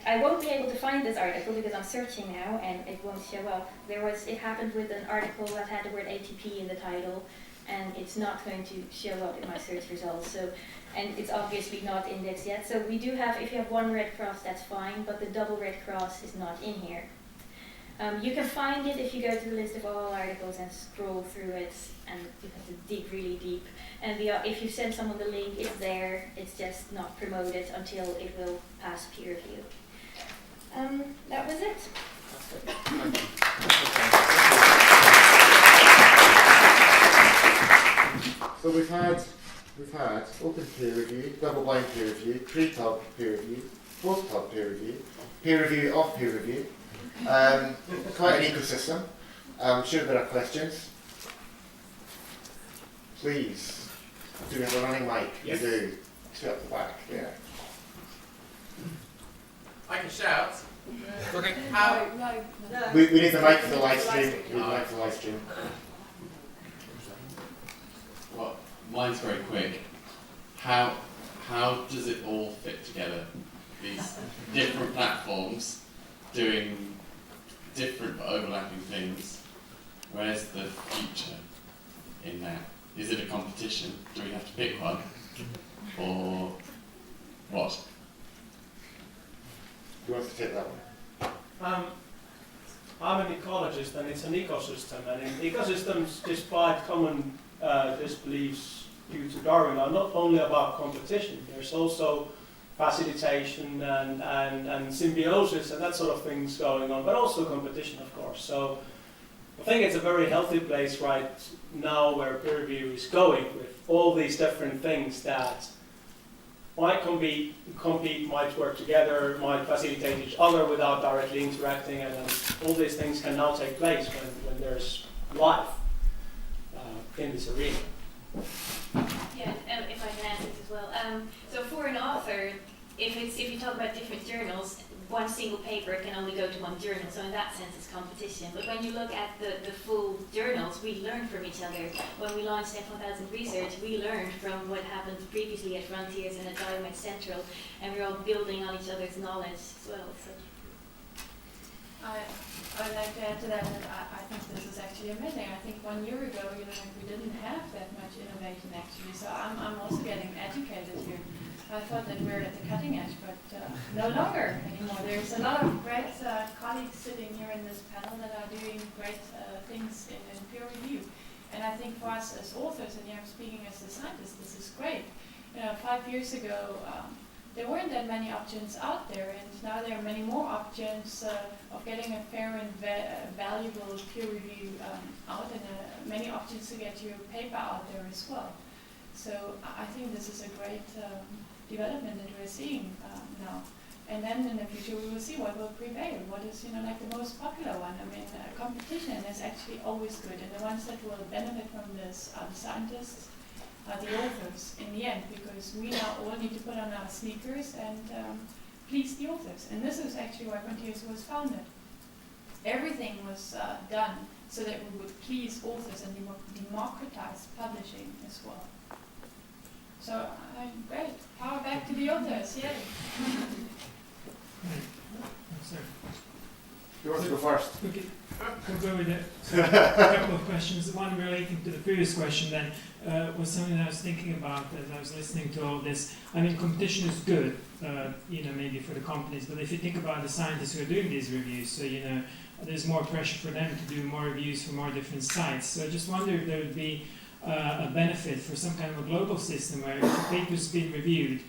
I won't be able to find this article because I'm searching now and it won't show up. It happened with an article that had the word ATP in the title, and it's not going to show up in my search results. So, and it's obviously not indexed yet. So we do have, if you have 1 red cross, that's fine, but the double red cross is not in here. You can find it if you go to the list of all articles and scroll through it, and you have to dig really deep. And if you send someone the link, it's there. It's just not promoted until it will pass peer review. That was it. So we've had open peer review, double-blind peer review, pre-pub peer review, post-pub peer review of peer review. Quite an ecosystem. I'm sure there are questions. Please. Do we have a running mic? Yes. We do. Straight up the back, yeah. I can shout. Okay. How? No. We need the mic for the live stream. We need the mic for the live stream. Well, mine's very quick. How does it all fit together? These different platforms doing different but overlapping things. Where's the future in that? Is it a competition? Do we have to pick one? Or what? Who wants to take that one? I'm an ecologist, and it's an ecosystem, and in ecosystems, despite common disbeliefs due to Darwin, are not only about competition. There's also facilitation and symbiosis and that sort of things going on, but also competition, of course. So I think it's a very healthy place right now where peer review is going, with all these different things that might compete, might work together, might facilitate each other without directly interacting, and all these things can now take place when there's life in this arena. Yeah, if I can answer this as well. So for an author, if you talk about different journals, one single paper can only go to one journal, so in that sense it's competition. But when you look at the full journals, we learn from each other. When we launched F1000 Research, we learned from what happened previously at Frontiers and at Biomed Central, and we're all building on each other's knowledge as well. So. I'd like to add to that, I think this is actually amazing. I think 1 year ago, we didn't have that much innovation actually, so I'm also getting educated here. I thought that we're at the cutting edge, but no longer anymore. There's a lot of great colleagues sitting here in this panel that are doing great things in peer review. And I think for us as authors, and I'm speaking as a scientist, this is great. 5 years ago, there weren't that many options out there, and now there are many more options of getting a fair and valuable peer review out, and many options to get your paper out there as well. So I think this is a great development that we're seeing now. And then in the future we will see what will prevail, what is like the most popular one. I mean, competition is actually always good, and the ones that will benefit from this are the scientists, are the authors in the end, because we now all need to put on our sneakers and please the authors. And this is actually why Frontiers was founded. Everything was done so that we would please authors and democratize publishing as well. So, great. Power back to the authors, yay. You want to go first? Okay, I'll go with it. So, a couple of questions. One relating to the previous question then was something that I was thinking about as I was listening to all this. I mean, competition is good, maybe for the companies, but if you think about the scientists who are doing these reviews, so, there's more pressure for them to do more reviews for more different sites. So I just wonder if there would be a benefit for some kind of a global system where if a paper's been reviewed,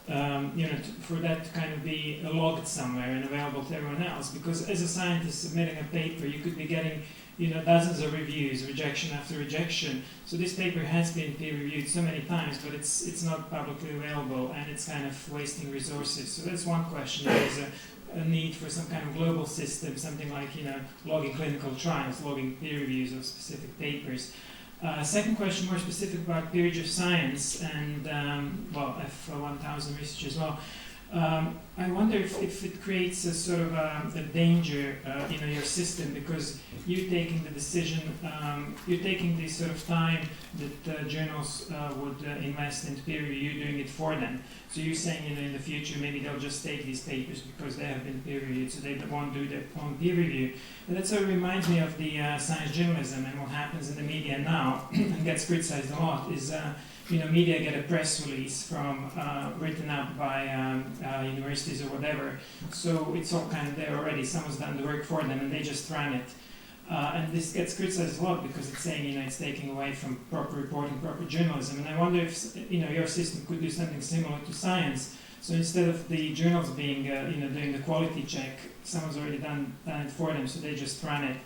for that to kind of be logged somewhere and available to everyone else. Because as a scientist submitting a paper, you could be getting, dozens of reviews, rejection after rejection. So this paper has been peer reviewed so many times, but it's not publicly available, and it's kind of wasting resources. So that's one question. There is a need for some kind of global system, something like, logging clinical trials, logging peer reviews of specific papers. Second question, more specific about peerage of science and, F1000 research as well. I wonder if it creates a sort of a danger in your system, because you're taking the decision, you're taking this sort of time that journals would invest into peer review, you're doing it for them. So you're saying, in the future, maybe they'll just take these papers because they have been peer reviewed, so they won't do their own peer review. And that sort of reminds me of the science journalism and what happens in the media now, and gets criticized a lot, is media get a press release from written up by universities or whatever, so it's all kind of there already. Someone's done the work for them, and they just run it. And this gets criticized a lot because it's saying it's taking away from proper reporting, proper journalism. And I wonder if your system could do something similar to science. So instead of the journals being doing the quality check, someone's already done it for them, so they just run it.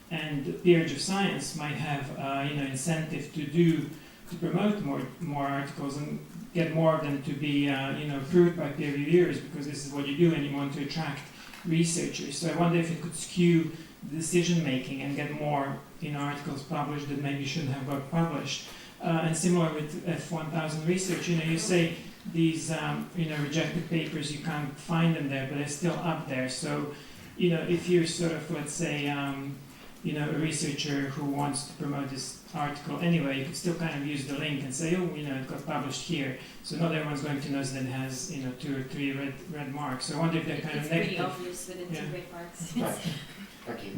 And the peerage of science might have incentive to promote more articles and get more of them to be approved by peer reviewers, because this is what you do and you want to attract researchers. So I wonder if it could skew decision making and get more articles published that maybe shouldn't have got published. And similar with F1000 research, you say these rejected papers, you can't find them there, but they're still up there. So if you're sort of, let's say, a researcher who wants to promote this article anyway, you could still kind of use the link and say, it got published here. So not everyone's going to notice that it has, 2 or 3 red marks. So I wonder if they're kind of negative. It's pretty obvious with the 2 red marks. Right. Thank you.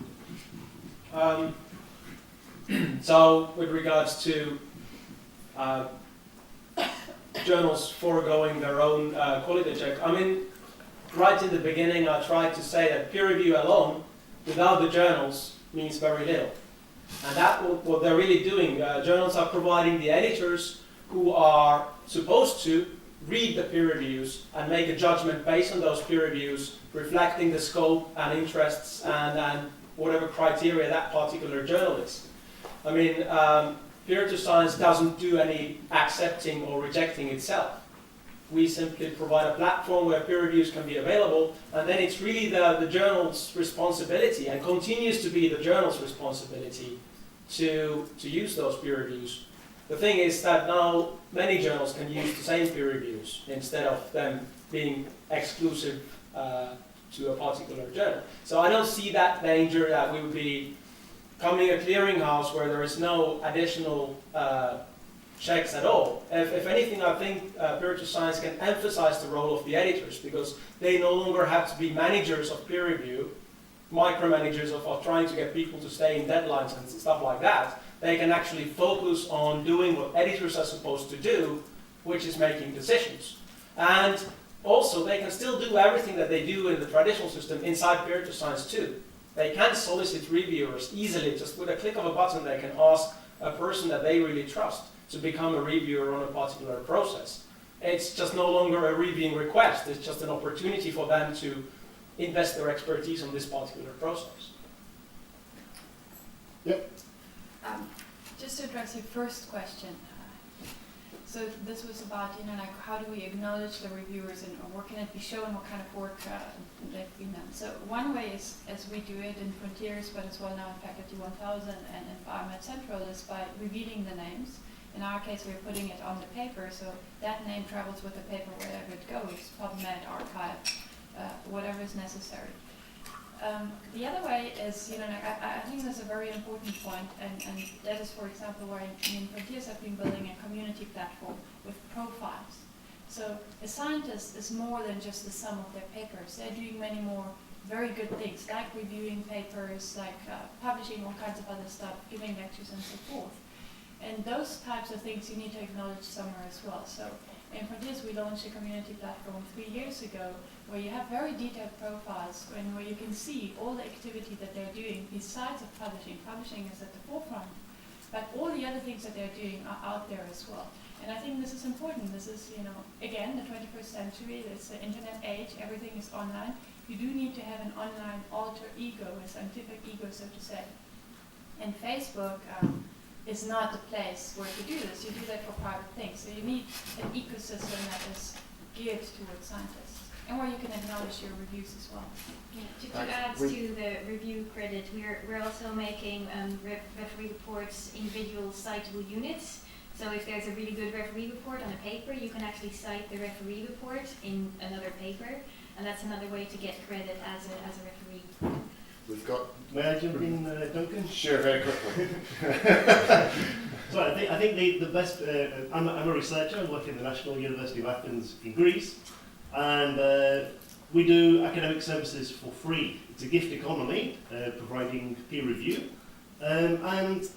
So with regards to journals foregoing their own quality check, right in the beginning I tried to say that peer review alone, without the journals, means very little. And that's what they're really doing. Journals are providing the editors who are supposed to read the peer reviews and make a judgment based on those peer reviews, reflecting the scope and interests and whatever criteria that particular journal is. Peerage of science doesn't do any accepting or rejecting itself. We simply provide a platform where peer reviews can be available, and then it's really the journal's responsibility, and continues to be the journal's responsibility, to use those peer reviews. The thing is that now many journals can use the same peer reviews instead of them being exclusive to a particular journal. So I don't see that danger that we would be becoming a clearinghouse where there is no additional checks at all. If anything, I think Peer Science can emphasize the role of the editors, because they no longer have to be managers of peer review, micromanagers of trying to get people to stay in deadlines and stuff like that. They can actually focus on doing what editors are supposed to do, which is making decisions. And also, they can still do everything that they do in the traditional system inside Peer Science too. They can solicit reviewers easily. Just with a click of a button, they can ask a person that they really trust to become a reviewer on a particular process. It's just no longer a reviewing request. It's just an opportunity for them to invest their expertise on this particular process. Yep. Just to address your first question, so this was about, like how do we acknowledge the reviewers and where can it be shown what kind of work they've been done. So one way is, as we do it in Frontiers, but as well now in Faculty 1000 and in Biomed Central, is by revealing the names. In our case, we're putting it on the paper, so that name travels with the paper wherever it goes, PubMed, archive, whatever is necessary. The other way is, I think that's a very important point, and that is, for example, where in Frontiers I've been building a community platform with profiles. So a scientist is more than just the sum of their papers. They're doing many more very good things, like reviewing papers, like publishing all kinds of other stuff, giving lectures and so forth. And those types of things you need to acknowledge somewhere as well. So in Frontiers, we launched a community platform 3 years ago where you have very detailed profiles and where you can see all the activity that they're doing besides of publishing. Publishing is at the forefront, but all the other things that they're doing are out there as well. And I think this is important. This is, again, the 21st century. It's the internet age. Everything is online. You do need to have an online alter ego, a scientific ego, so to say. And Facebook is not the place where to do this. You do that for private things. So you need an ecosystem that is geared towards scientists, and where you can acknowledge your reviews as well. Yeah, to add to the review credit, we're also making referee reports individual citable units. So if there's a really good referee report on a paper, you can actually cite the referee report in another paper, and that's another way to get credit as a referee. We've got. May I jump in, Duncan? Sure, very quickly. So I think the best. I'm a researcher. I work in the National University of Athens in Greece, and we do academic services for free. It's a gift economy, providing peer review, and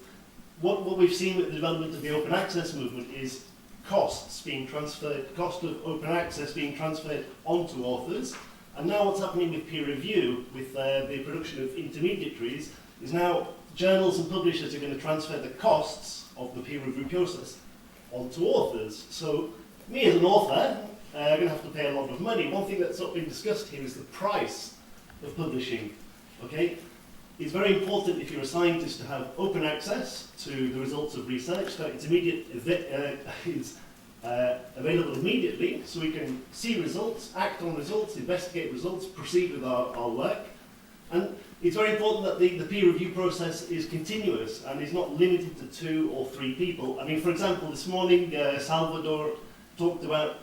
what we've seen with the development of the open access movement is costs being transferred, cost of open access being transferred onto authors. And now what's happening with peer review, with the production of intermediaries, is now journals and publishers are going to transfer the costs of the peer review process onto authors. So me as an author, I'm going to have to pay a lot of money. One thing that's not been discussed here is the price of publishing. Okay, it's very important if you're a scientist to have open access to the results of research. So it's available immediately, so we can see results, act on results, investigate results, proceed with our work. And it's very important that the peer review process is continuous and is not limited to 2 or 3 people. I mean, for example, this morning Salvador talked about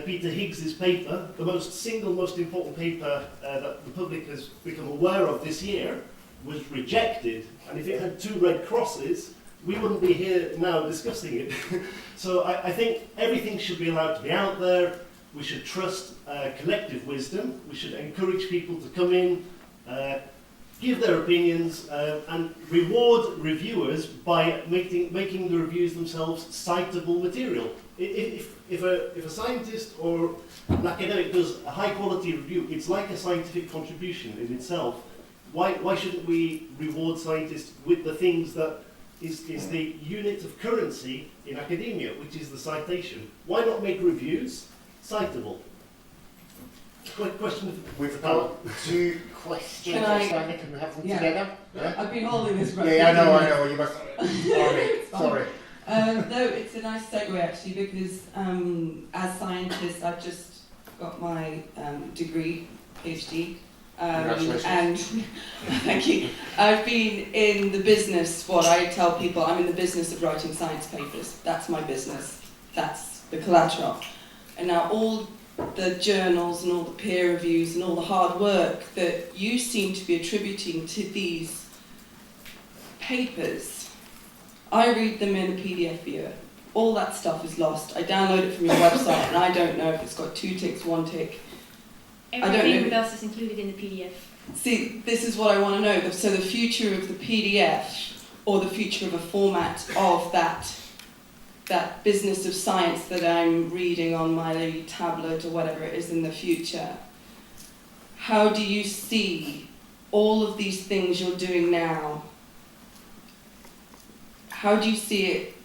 Peter Higgs's paper, the single most important paper that the public has become aware of this year, was rejected. And if it had 2 red crosses, we wouldn't be here now discussing it. So I think everything should be allowed to be out there. We should trust collective wisdom. We should encourage people to come in, give their opinions, and reward reviewers by making the reviews themselves citable material. If a scientist or an academic does a high quality review, it's like a scientific contribution in itself. Why shouldn't we reward scientists with the things that is the unit of currency in academia, which is the citation? Why not make reviews citable? Quick question. We've got 2 questions. Can we have them together? Yeah? I've been holding this. Yeah, I know. You must. Sorry. No, it's a nice segue actually, because as scientists, I've just got my degree, PhD, Congratulations. And thank you. I've been in the business, what I tell people, I'm in the business of writing science papers. That's my business. That's the collateral. And now all the journals and all the peer reviews and all the hard work that you seem to be attributing to these papers, I read them in a PDF viewer. All that stuff is lost. I download it from your website and I don't know if it's got 2 ticks, 1 tick. Everything with us is included in the PDF. See, this is what I want to know. So the future of the PDF, or the future of a format of that business of science that I'm reading on my tablet or whatever it is in the future, how do you see all of these things you're doing now? How do you see it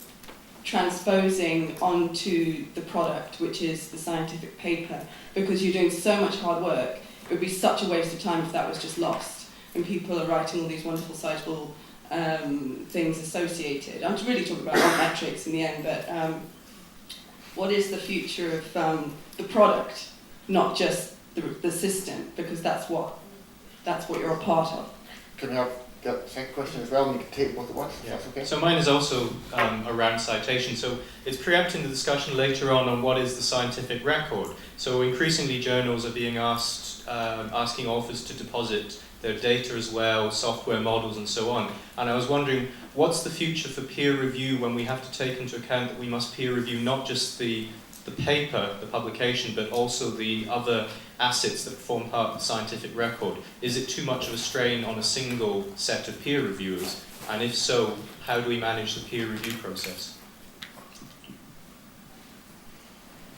transposing onto the product, which is the scientific paper? Because you're doing so much hard work, it would be such a waste of time if that was just lost and people are writing all these wonderful citable things associated. I'm really talking about metrics in the end, but what is the future of the product, not just the system, because that's what you're a part of. Can we have the second question as well, and you can take both at once, if that's okay? So mine is also around citation. So it's preempting the discussion later on what is the scientific record. So increasingly journals are being asked, asking authors to deposit their data as well, software models and so on. And I was wondering, what's the future for peer review when we have to take into account that we must peer review not just the paper, the publication, but also the other assets that form part of the scientific record? Is it too much of a strain on a single set of peer reviewers? And if so, how do we manage the peer review process?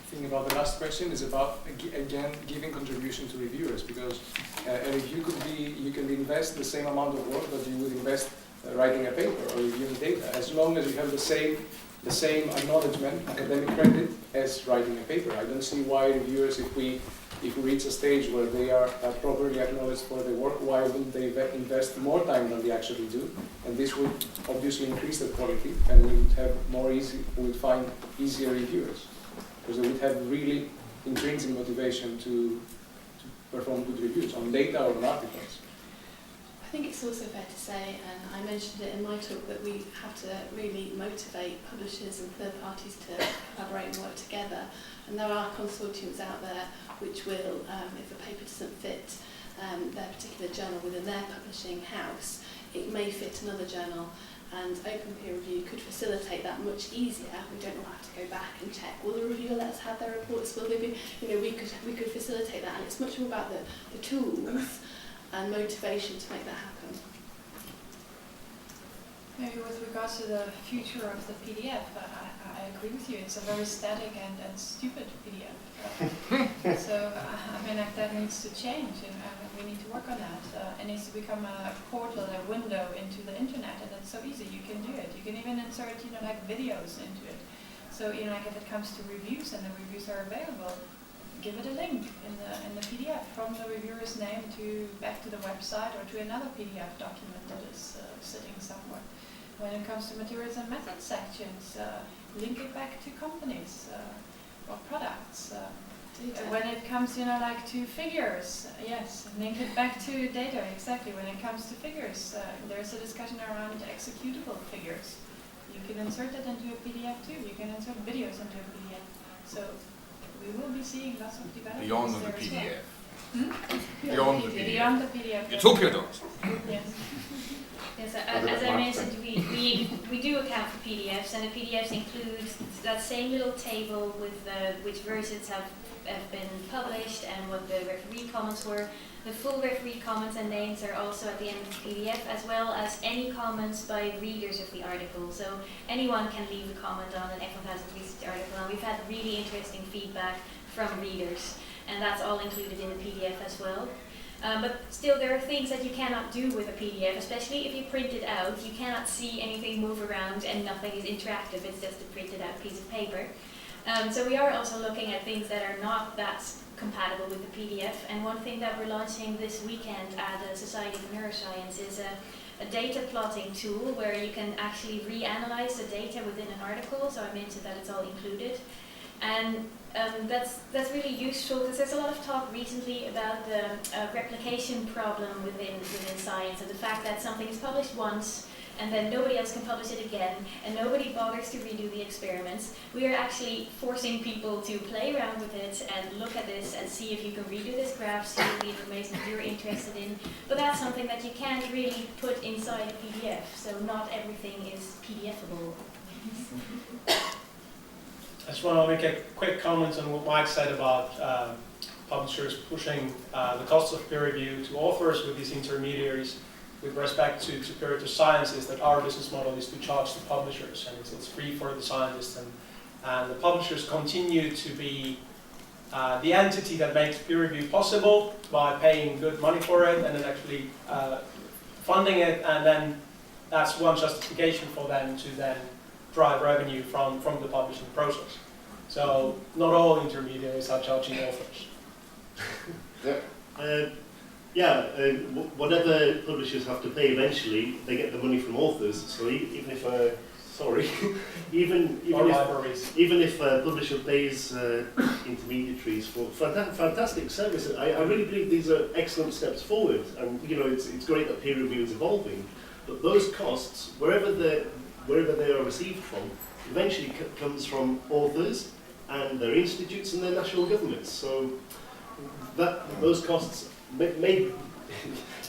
Thinking about the last question is about, again, giving contribution to reviewers, because a review could be, you can invest the same amount of work that you would invest writing a paper or reviewing data, as long as you have the same acknowledgement, academic credit, as writing a paper. I don't see why reviewers, if we reach a stage where they are properly acknowledged for their work, why wouldn't they invest more time than they actually do? And this would obviously increase the quality, and we would find easier reviewers, because they would have really intrinsic motivation to perform good reviews on data or on articles. I think it's also fair to say, and I mentioned it in my talk, that we have to really motivate publishers and third parties to collaborate and work together. And there are consortiums out there which will, if a paper doesn't fit their particular journal within their publishing house, it may fit another journal. And open peer review could facilitate that much easier. We don't all have to go back and check, will the reviewer let us have their reports? Will they be, we could facilitate that, and it's much more about the tools and motivation to make that happen. Maybe with regards to the future of the PDF, I agree with you. It's a very static and stupid PDF. So I mean, that needs to change, and we need to work on that. It needs to become a portal, a window into the internet, and it's so easy. You can do it. You can even insert, like videos into it. So like if it comes to reviews and the reviews are available, give it a link in the PDF from the reviewer's name back to the website or to another PDF document that is sitting somewhere. When it comes to materials and methods sections, link it back to companies or products. When it comes, like to figures, yes, link it back to data, exactly. When it comes to figures, there's a discussion around executable figures. You can insert that into a PDF too. You can insert videos into a PDF. So we will be seeing lots of developments Beyond the there as well. PDF. Beyond the PDF. Beyond the PDF. Utopia does. Yes. Yes, as I mentioned, we do account for PDFs, and the PDFs include that same little table with which versions have been published and what the referee comments were. The full referee comments and names are also at the end of the PDF, as well as any comments by readers of the article. So anyone can leave a comment on an F1000 research article, and we've had really interesting feedback from readers, and that's all included in the PDF as well. But still, there are things that you cannot do with a PDF, especially if you print it out. You cannot see anything move around and nothing is interactive. It's just a printed out piece of paper. So we are also looking at things that are not that compatible with the PDF. And one thing that we're launching this weekend at the Society of Neuroscience is a data plotting tool where you can actually reanalyze the data within an article. So I mentioned that it's all included. And that's really useful because there's a lot of talk recently about the replication problem within science, and the fact that something is published once and then nobody else can publish it again, and nobody bothers to redo the experiments. We are actually forcing people to play around with it and look at this and see if you can redo this graph, see the information that you're interested in. But that's something that you can't really put inside a PDF, so not everything is PDFable. I just want to make a quick comment on what Mike said about publishers pushing the costs of peer review to authors with these intermediaries. With respect to peer-to-peer science, is that our business model is to charge the publishers, and it's free for the scientists, and the publishers continue to be the entity that makes peer review possible by paying good money for it and then actually funding it, and then that's one justification for them to then drive revenue from the publishing process. So not all intermediaries are charging authors. Whatever publishers have to pay eventually, they get the money from authors. So even if even if a publisher pays intermediaries for fantastic service, I really believe these are excellent steps forward. And it's great that peer review is evolving, but those costs, wherever they are received from, eventually comes from authors and their institutes and their national governments. So those costs may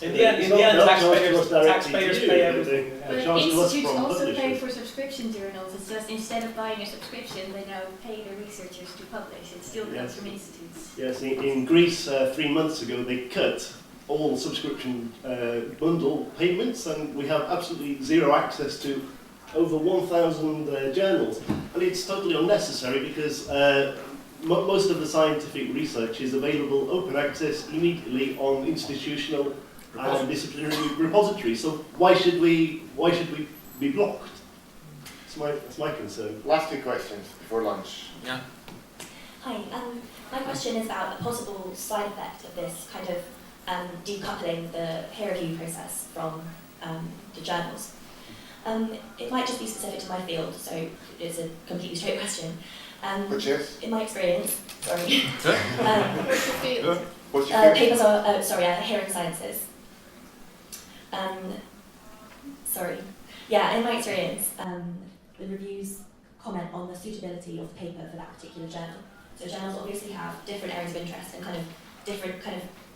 in the end, taxpayers pay everything. But institutes also pay for subscription journals. It's just instead of buying a subscription, they now pay the researchers to publish. It still comes from institutes. Yes, in Greece 3 months ago they cut all subscription bundle payments, and we have absolutely zero access to over 1,000 journals. And it's totally unnecessary because most of the scientific research is available open access immediately on institutional and disciplinary repositories. So why should we be blocked? That's my concern. Last 2 questions before lunch. Yeah. Hi. My question is about a possible side effect of this kind of decoupling the peer review process from the journals. It might just be specific to my field, so it's a completely straight question. Which is? In my experience, sorry. What's your field? What's your field? Papers are, hearing sciences. In my experience, the reviews comment on the suitability of the paper for that particular journal. So journals obviously have different areas of interest and different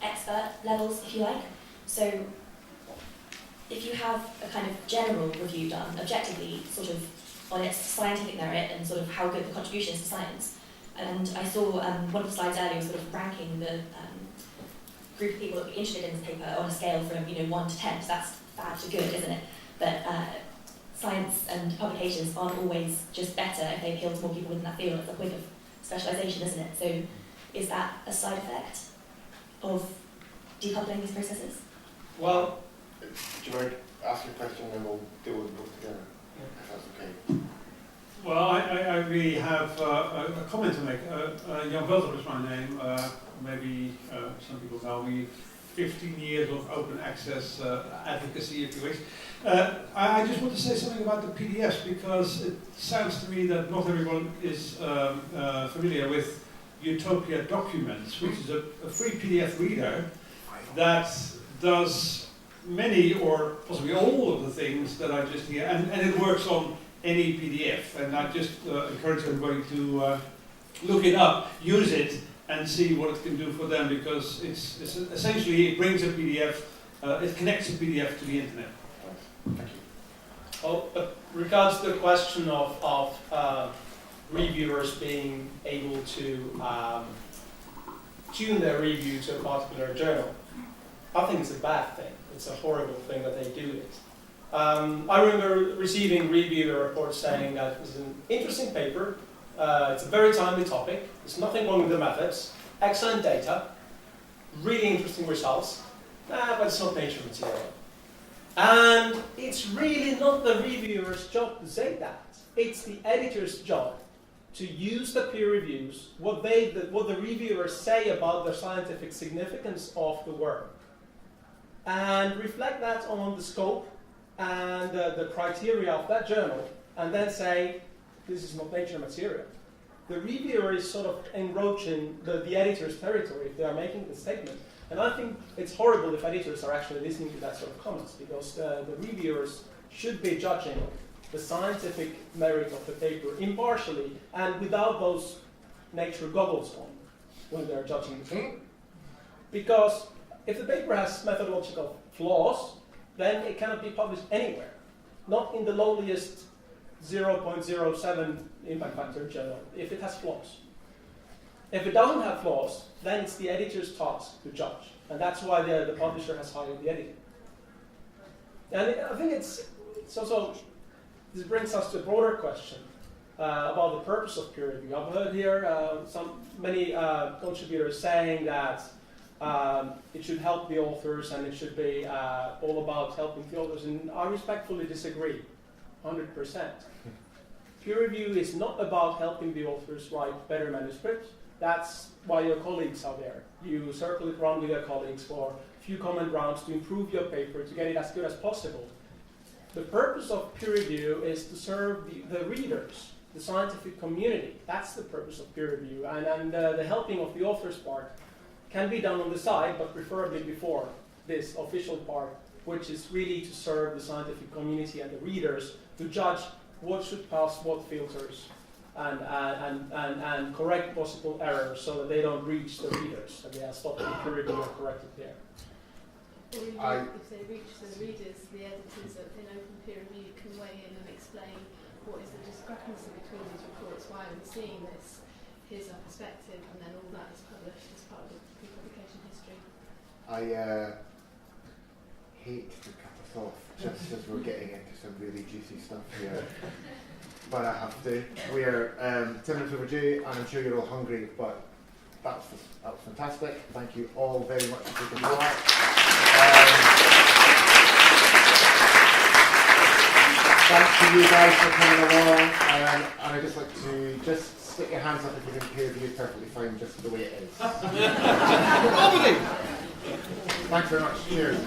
expert levels, if you like. So if you have a kind of general review done objectively, sort of on its scientific merit and sort of how good the contribution is to science. And I saw one of the slides earlier was sort of ranking the group of people that would be interested in this paper on a scale from 1 to 10. So that's bad to good, isn't it? But science and publications aren't always just better if they appeal to more people within that field. It's a point of specialisation, isn't it? So is that a side effect of decoupling these processes? Well, do you want to ask your question and then we'll deal with them both together? If that's okay. Well, I really have a comment to make. Jan Velter is my name. Maybe some people know me. 15 years of open access advocacy, if you wish. I just want to say something about the PDFs because it sounds to me that not everyone is familiar with Utopia Documents, which is a free PDF reader that does many or possibly all of the things that I just hear, and it works on any PDF. And I just encourage everybody to look it up, use it, and see what it can do for them, because it's essentially it brings a PDF, it connects a PDF to the internet. Thank you. Well, regards to the question of reviewers being able to tune their review to a particular journal, I think it's a bad thing. It's a horrible thing that they do it. I remember receiving reviewer reports saying that it was an interesting paper, it's a very timely topic, there's nothing wrong with the methods, excellent data, really interesting results, but it's not nature material. And it's really not the reviewer's job to say that. It's the editor's job to use the peer reviews, what the reviewers say about the scientific significance of the work, and reflect that on the scope and the criteria of that journal, and then say, this is not nature material. the reviewer is sort of encroaching the editor's territory if they are making the statement. And I think it's horrible if editors are actually listening to that sort of comments, because the reviewers should be judging the scientific merit of the paper impartially and without those nature goggles on when they're judging the paper. Because if the paper has methodological flaws, then it cannot be published anywhere, not in the lowliest 0.07 impact factor journal, if it has flaws. If it doesn't have flaws, then it's the editor's task to judge, and that's why the publisher has hired the editor. And I think it's also, this brings us to a broader question about the purpose of peer review. I've heard here many contributors saying that it should help the authors and it should be all about helping the authors, and I respectfully disagree, 100%. Peer review is not about helping the authors write better manuscripts. That's why your colleagues are there. You circle it around with your colleagues for a few comment rounds to improve your paper, to get it as good as possible. The purpose of peer review is to serve the readers, the scientific community. That's the purpose of peer review. And the helping of the author's part can be done on the side, but preferably before this official part, which is really to serve the scientific community and the readers to judge what should pass what filters and correct possible errors so that they don't reach the readers, and they are stopped in peer review and corrected there. Or if they reach the readers, the editors in open peer review can weigh in and explain what is the discrepancy between these reports, why are we seeing this, here's our perspective, and then all that is published as part of the pre-publication history. I hate to cut us off just as we're getting into some really juicy stuff here. But I have to. We're 10 minutes overdue, and I'm sure you're all hungry, but that was fantastic. Thank you all very much for taking part. Thanks to you guys for coming along, and I'd just like to just stick your hands up if you think peer review is perfectly fine just the way it is. Thanks very much. Cheers.